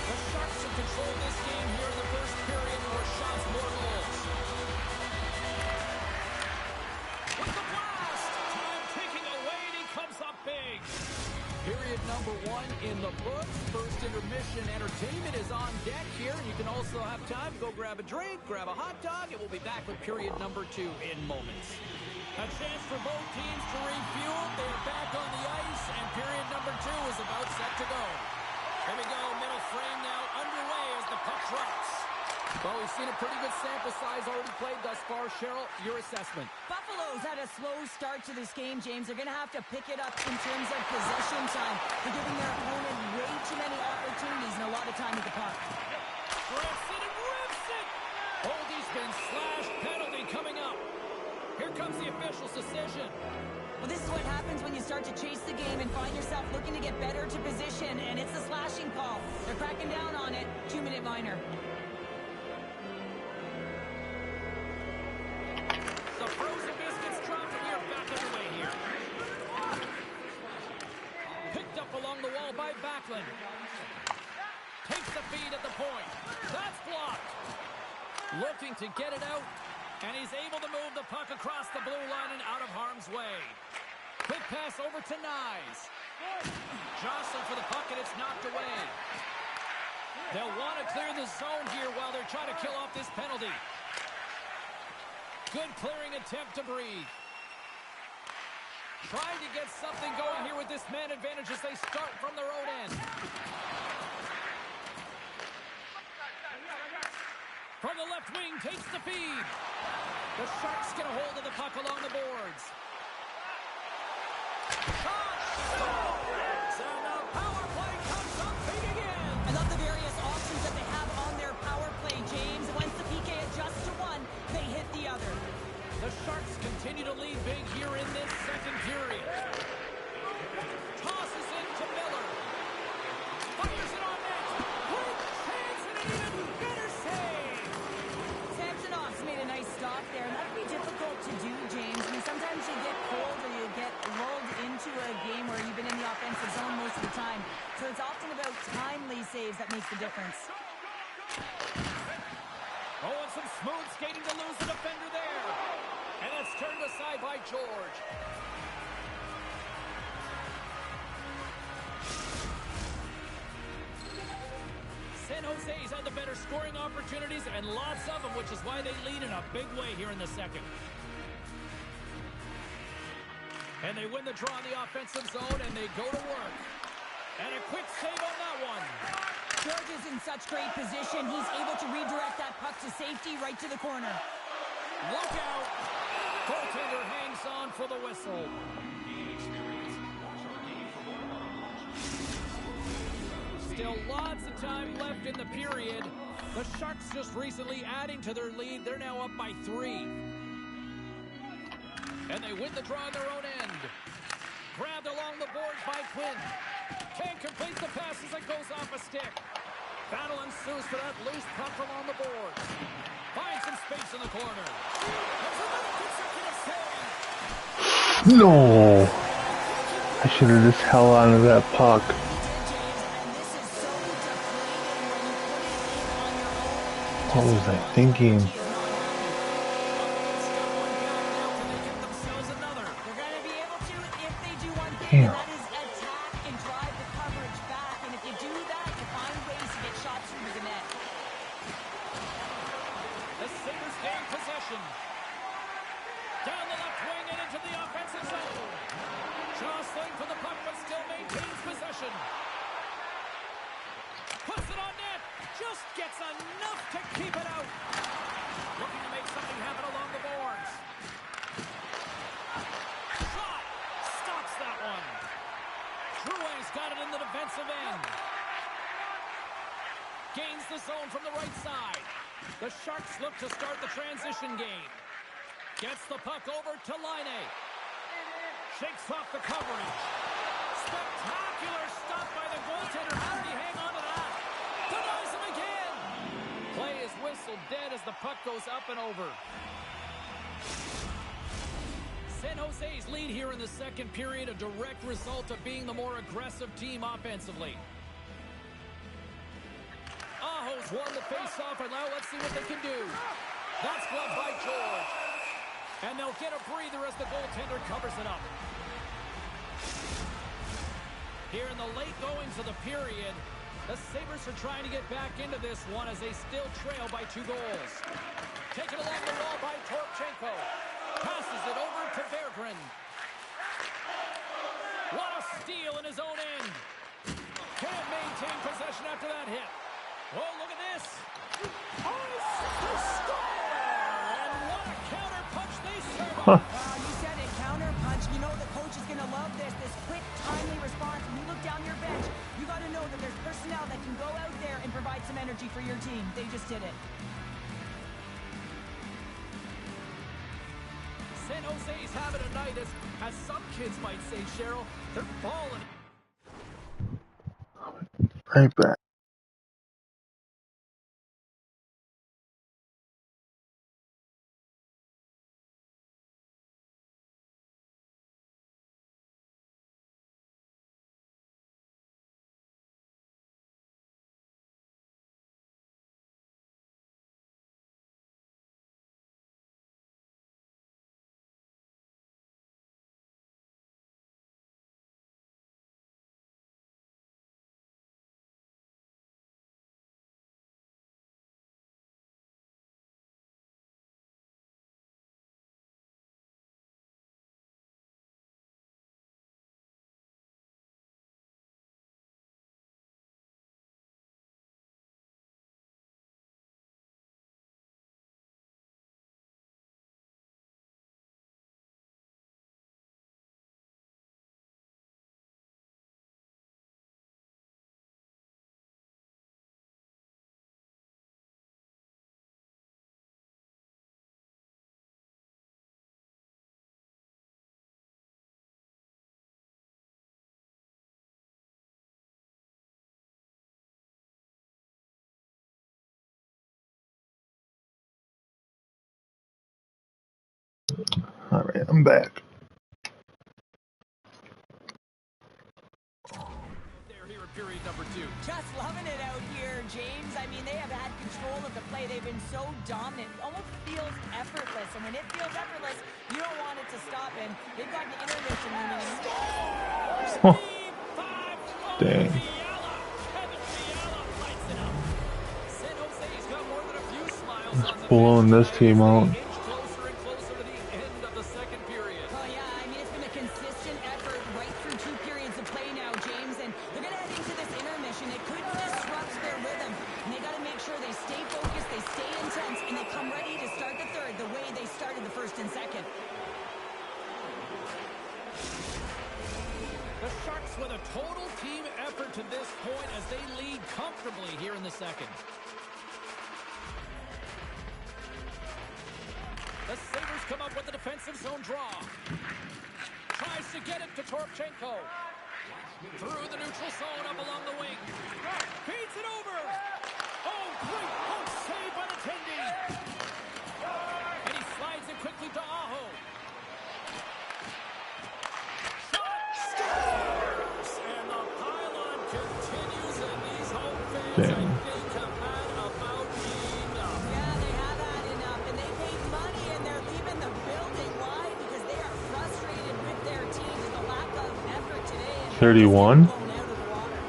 The Sharks have controlled this game here in the first period. More shots, more goals. With the blast. Time ticking away, and he comes up big. Period number 1 in the books. First intermission entertainment is on deck here. And you can also have time to go grab a drink, grab a hot dog, and we'll be back with period number 2 in moments. A chance for both teams to refuel. They're back on the ice, and period number 2 is about set to go. Here we go, middle frame now underway as the puck drops. Well, we've seen a pretty good sample size already played thus far. Cheryl, your assessment. Buffalo's had a slow start to this game, James. They're going to have to pick it up in terms of possession time. They're giving their opponent way too many opportunities and a lot of time with the puck. Rips it and rips it! Oldie's been slashed. Penalty coming up. Here comes the official's decision. Well, this is what happens when you start to chase the game and find yourself looking to get better to position, and it's a slashing call. They're cracking down on it. 2-minute minor. The frozen biscuits dropped, and we are back underway here. Picked up along the wall by Backlund. Takes the feed at the point. That's blocked. Looking to get it out, and he's able to move the puck across the blue line and out of harm's way. Quick pass over to Nyes. Jostling for the puck, and it's knocked away. They'll want to clear the zone here while they're trying to kill off this penalty. Good clearing attempt to breathe. Trying to get something going here with this man advantage as they start from their own end. From the left wing, takes the feed. The Sharks get a hold of the puck along the boards. Shot! And the power play comes up big again. I love the various options that they have on their power play, James. Once the PK adjusts to one, they hit the other. The Sharks continue to lead big here in this second period. Tosses into Miller. Fires it on net. Quick chance and an even better save. Samsonov's made a nice stop there, and that would be difficult to do, James. I mean, sometimes you get cold or you get lulled into a game where you've been in the offensive zone most of the time. So it's often about timely saves that makes the difference. Oh, and some smooth skating to lose the defender there. And it's turned aside by George. San Jose's had the better scoring opportunities and lots of them, which is why they lead in a big way here in the second. And they win the draw in the offensive zone, and they go to work. And a quick save on that one. George is in such great position. He's able to redirect that puck to safety right to the corner. Look out. Goaltender hangs on for the whistle. Still lots of time left in the period. The Sharks just recently adding to their lead. They're now up by 3. And they win the draw on their own end. Grabbed along the boards by Quinn. Can't complete the pass as it goes off a stick. Battle ensues for that loose puck along the boards. Finds some space in the corner. There's another consecutive save. No! I should have just held on to that puck. What was I thinking? Damn. That is attack and drive the coverage back. And if you do that, you find ways to get shots through the net. The Sabres gain possession. Down the left wing and into the offensive zone. Jostling for the puck, but still maintains possession. Puts it on net. Just gets enough to keep it out. Looking to make something happen along the boards. Shot. Stops that one. Drouin's got it in the defensive end. Gains the zone from the right side. The Sharks look to start the transition game. Gets the puck over to Laine. Shakes off the coverage. Spectacular stop by the goaltender. How did he hang on to that? puck goes up and over. San Jose's lead here in the second period, a direct result of being the more aggressive team offensively. Aho's won the face-off, and now let's see what they can do. That's gloved by George. And they'll get a breather as the goaltender covers it up. Here in the late goings of the period, the Sabres are trying to get back into this one as they still trail by 2 goals. Taken along the wall by Toropchenko. Passes it over to Berggren. What a steal in his own end. Can't maintain possession after that hit. Oh, look at this. Oh, score! And what a counter punch they serve up. You said it, counter punch. You know the coach is going to love this quick, timely response. When you look down your bench, you got to know that there's personnel that can go out there and provide some energy for your team. They just did it. San Jose's having a night, as some kids might say, Cheryl. They're balling. Right back. Alright, I'm back. They're here at period number 2. Just loving it out here, James. I mean, they have had control of the play. They've been so dominant. It almost feels effortless. And when it feels effortless, you don't want it to stop. And they've got an intermission moving. Oh, dang. Just blowing this team out. Oh, yeah. I mean, it's been a consistent effort right through 2 periods of play now, James. And they're going to head into this intermission. It could disrupt their rhythm. And they got to make sure they stay focused, they stay intense, and they come ready to start the third the way they started the first and second. The Sharks with a total team effort to this point as they lead comfortably here in the second. The Sabres come up with a defensive zone draw. Tries to get it to Toropchenko. Through the neutral zone up along the wing. Feeds it over. Oh, great poke save by the Tendy. And he slides it quickly to Aho. And the pylon continues, and these home fans, I think, have had about enough. Yeah, they have had enough, and they paid money, and they're leaving the building. Why? Because they are frustrated with their team and the lack of effort today. 31. Blown out of the water.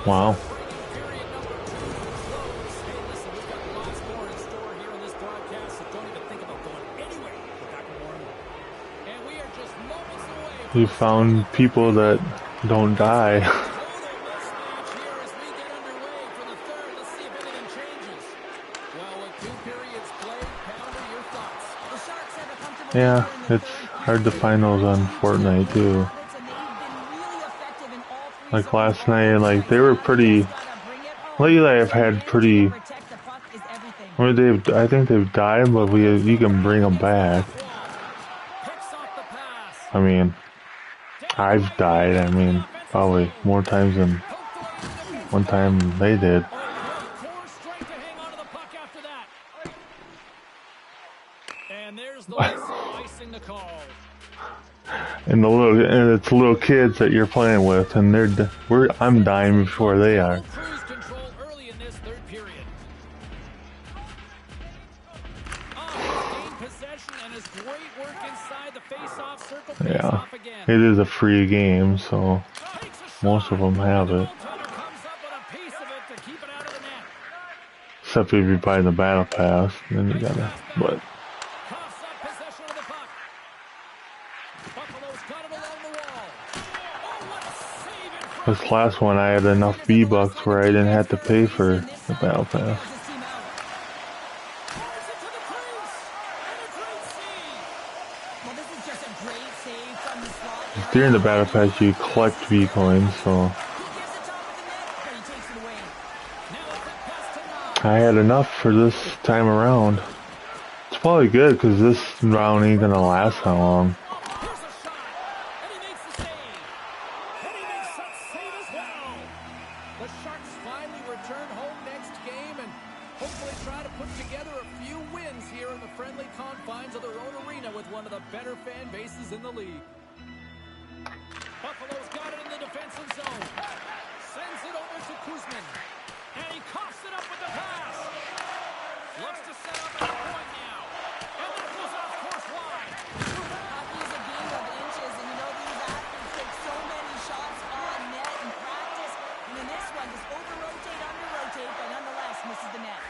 Wow. Period number 2 to close. Hey, listen, we've got lots more in store here on this broadcast, so don't even think about going anywhere. We're back with more. And we are just moments away We found people that don't die. from total mismatch here as we get underway for the third. Let's see if anything changes. Well, with 2 periods played, Pounder, your thoughts? The Sharks have a comfortable Yeah, lead in the it's third hard to period. find those on Fortnite too. Habits, and they've been really effective in all 3 Like zones last all night, like they night. were Now pretty. you just gotta bring it home. Lately, I've had pretty. Protect the puck is everything. I mean, I think they've died, but you can bring them back. Picks off the pass. I mean, Down I've died, I mean, probably more times than one time they did. Oh, great core strength to hang on to the puck after that. And there's the whistle icing the call. And it's little kids that you're playing with, and I'm dying before they are. Cruise control early in this third period. Oh, gained possession and his great work inside the face-off circle. Pays Yeah, off again. it is a free game, so Takes a shot. most of them have The it. goaltender comes up with a piece of it to keep it out of the net. Except if you're buying the battle pass, then you gotta. But Coughs up possession of the puck. Buffalo's got it along the wall. Oh, what a save in front. this last one, I had enough V-Bucks where I didn't have to pay for the battle pass. Fires it to the crease. And a great save. Well, this is just a great save from the slot. During the battle pass, you collect V coins, so He gives it top of the net, but he takes it away. Now it's a pass to Knox. I had enough for this time around. It's probably good because this round ain't gonna last how long. Here's a shot. And he makes the save. And he makes that save as well. The Sharks finally return home next game and hopefully try to put together a few wins here in the friendly confines of their own arena with one of the better fan bases in the league. Buffalo's got it in the defensive zone. Sends it over to Kuzmin. And he coughs it up with the pass. Looks to set up at the point now. And that goes off course wide. Hockey is a game of inches, and you know these athletes take so many shots on net in practice. And in this one, just over-rotate, under-rotate, but nonetheless misses the net.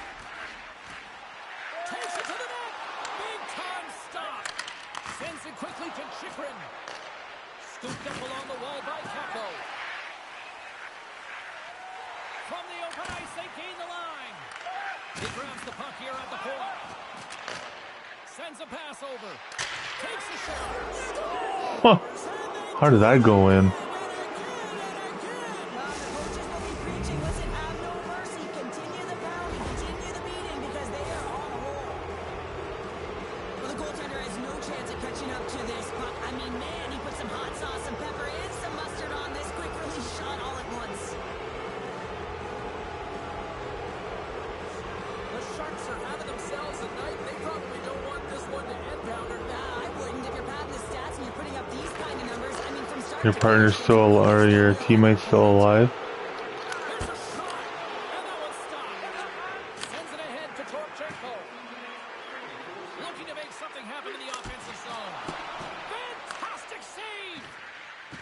Takes it to the net. Big time stop. Sends it quickly to Chikrin. Scooped up along the wall by Kakko. From the open ice, they gain the line. He grabs the puck here at the point. Sends a pass over. Takes a shot. Huh. How did that go in? Well, the coaches will be preaching, listen, have no mercy, continue the pounding, continue the beating, because they are on a roll. Well, the goaltender has no chance of catching up to this puck. I mean, man, he put some hot sauce, some pepper, and some mustard on this quick release shot all at once. The Sharks are out of themselves at night. They probably don't want this one to end, Pounder. I wouldn't. If you're padding the stats and you're putting up these kind of numbers, I mean, from start Your to partner's finish, still, or your teammate's still alive? There's a shot, and that one's stopped. Sends it ahead to Torchenko. Looking to make something happen in the offensive zone. Fantastic save!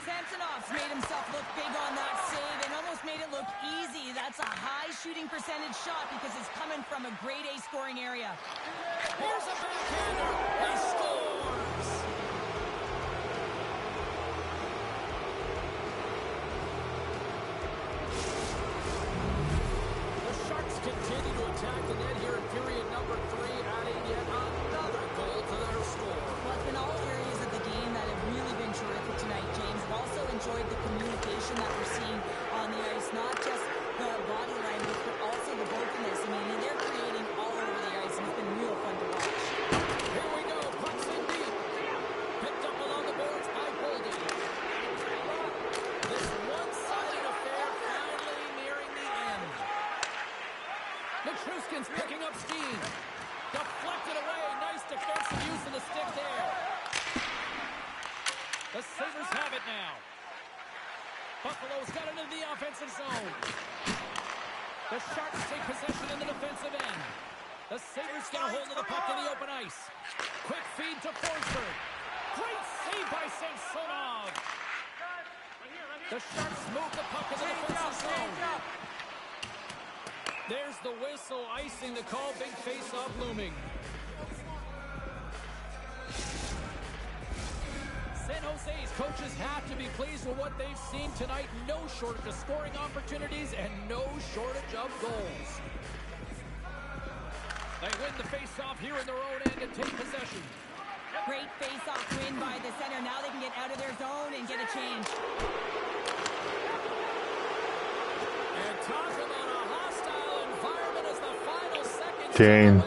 Samsonov's made himself look big on that save and almost made it look easy. That's a high shooting percentage shot because it's coming from a grade A scoring area. Here's a backhander. He scores! The Sharks continue to attack the net here in period number 3, adding yet another goal to their score. Well, it's been all areas of the game that have really been terrific tonight, James. I've also enjoyed the communication that we're seeing on the ice, not just the body language, but also the vocalness. I mean, they're creating all over the ice, and it's been real fun to watch. Here we go. Puck's in deep. Picked up along the boards by Goldie. This one-sided affair finally nearing the end. Nichushkin's picking up steam. Deflected away. Nice defensive use of the stick there. The Sabres have it now. Buffalo's got it into the offensive zone. The Sharks take possession in the defensive end. The Sabres get a hold of the puck in the open ice. Quick feed to Forsberg. Great save by Samsonov. The Sharks move the puck in the defensive zone. There's the whistle, icing the call. Big face-off looming. San Jose's coaches have to be pleased with what they've seen tonight. No shortage of scoring opportunities and no shortage of goals. They win the face-off here in their own end and take possession. Great face-off win by the center. Now they can get out of their zone and get a change. And talk about a hostile environment as the final seconds. Dang.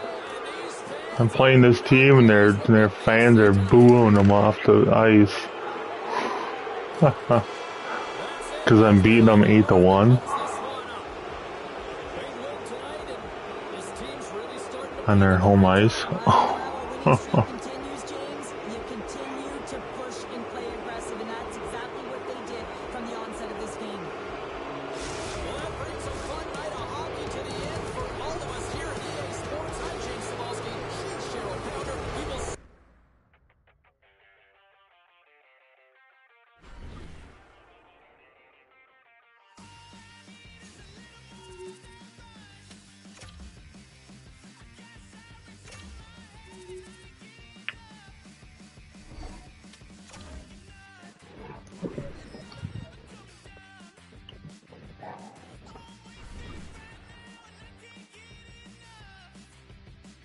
I'm playing this team and their fans are booing them off the ice. Because I'm beating them 8-1 on their home ice.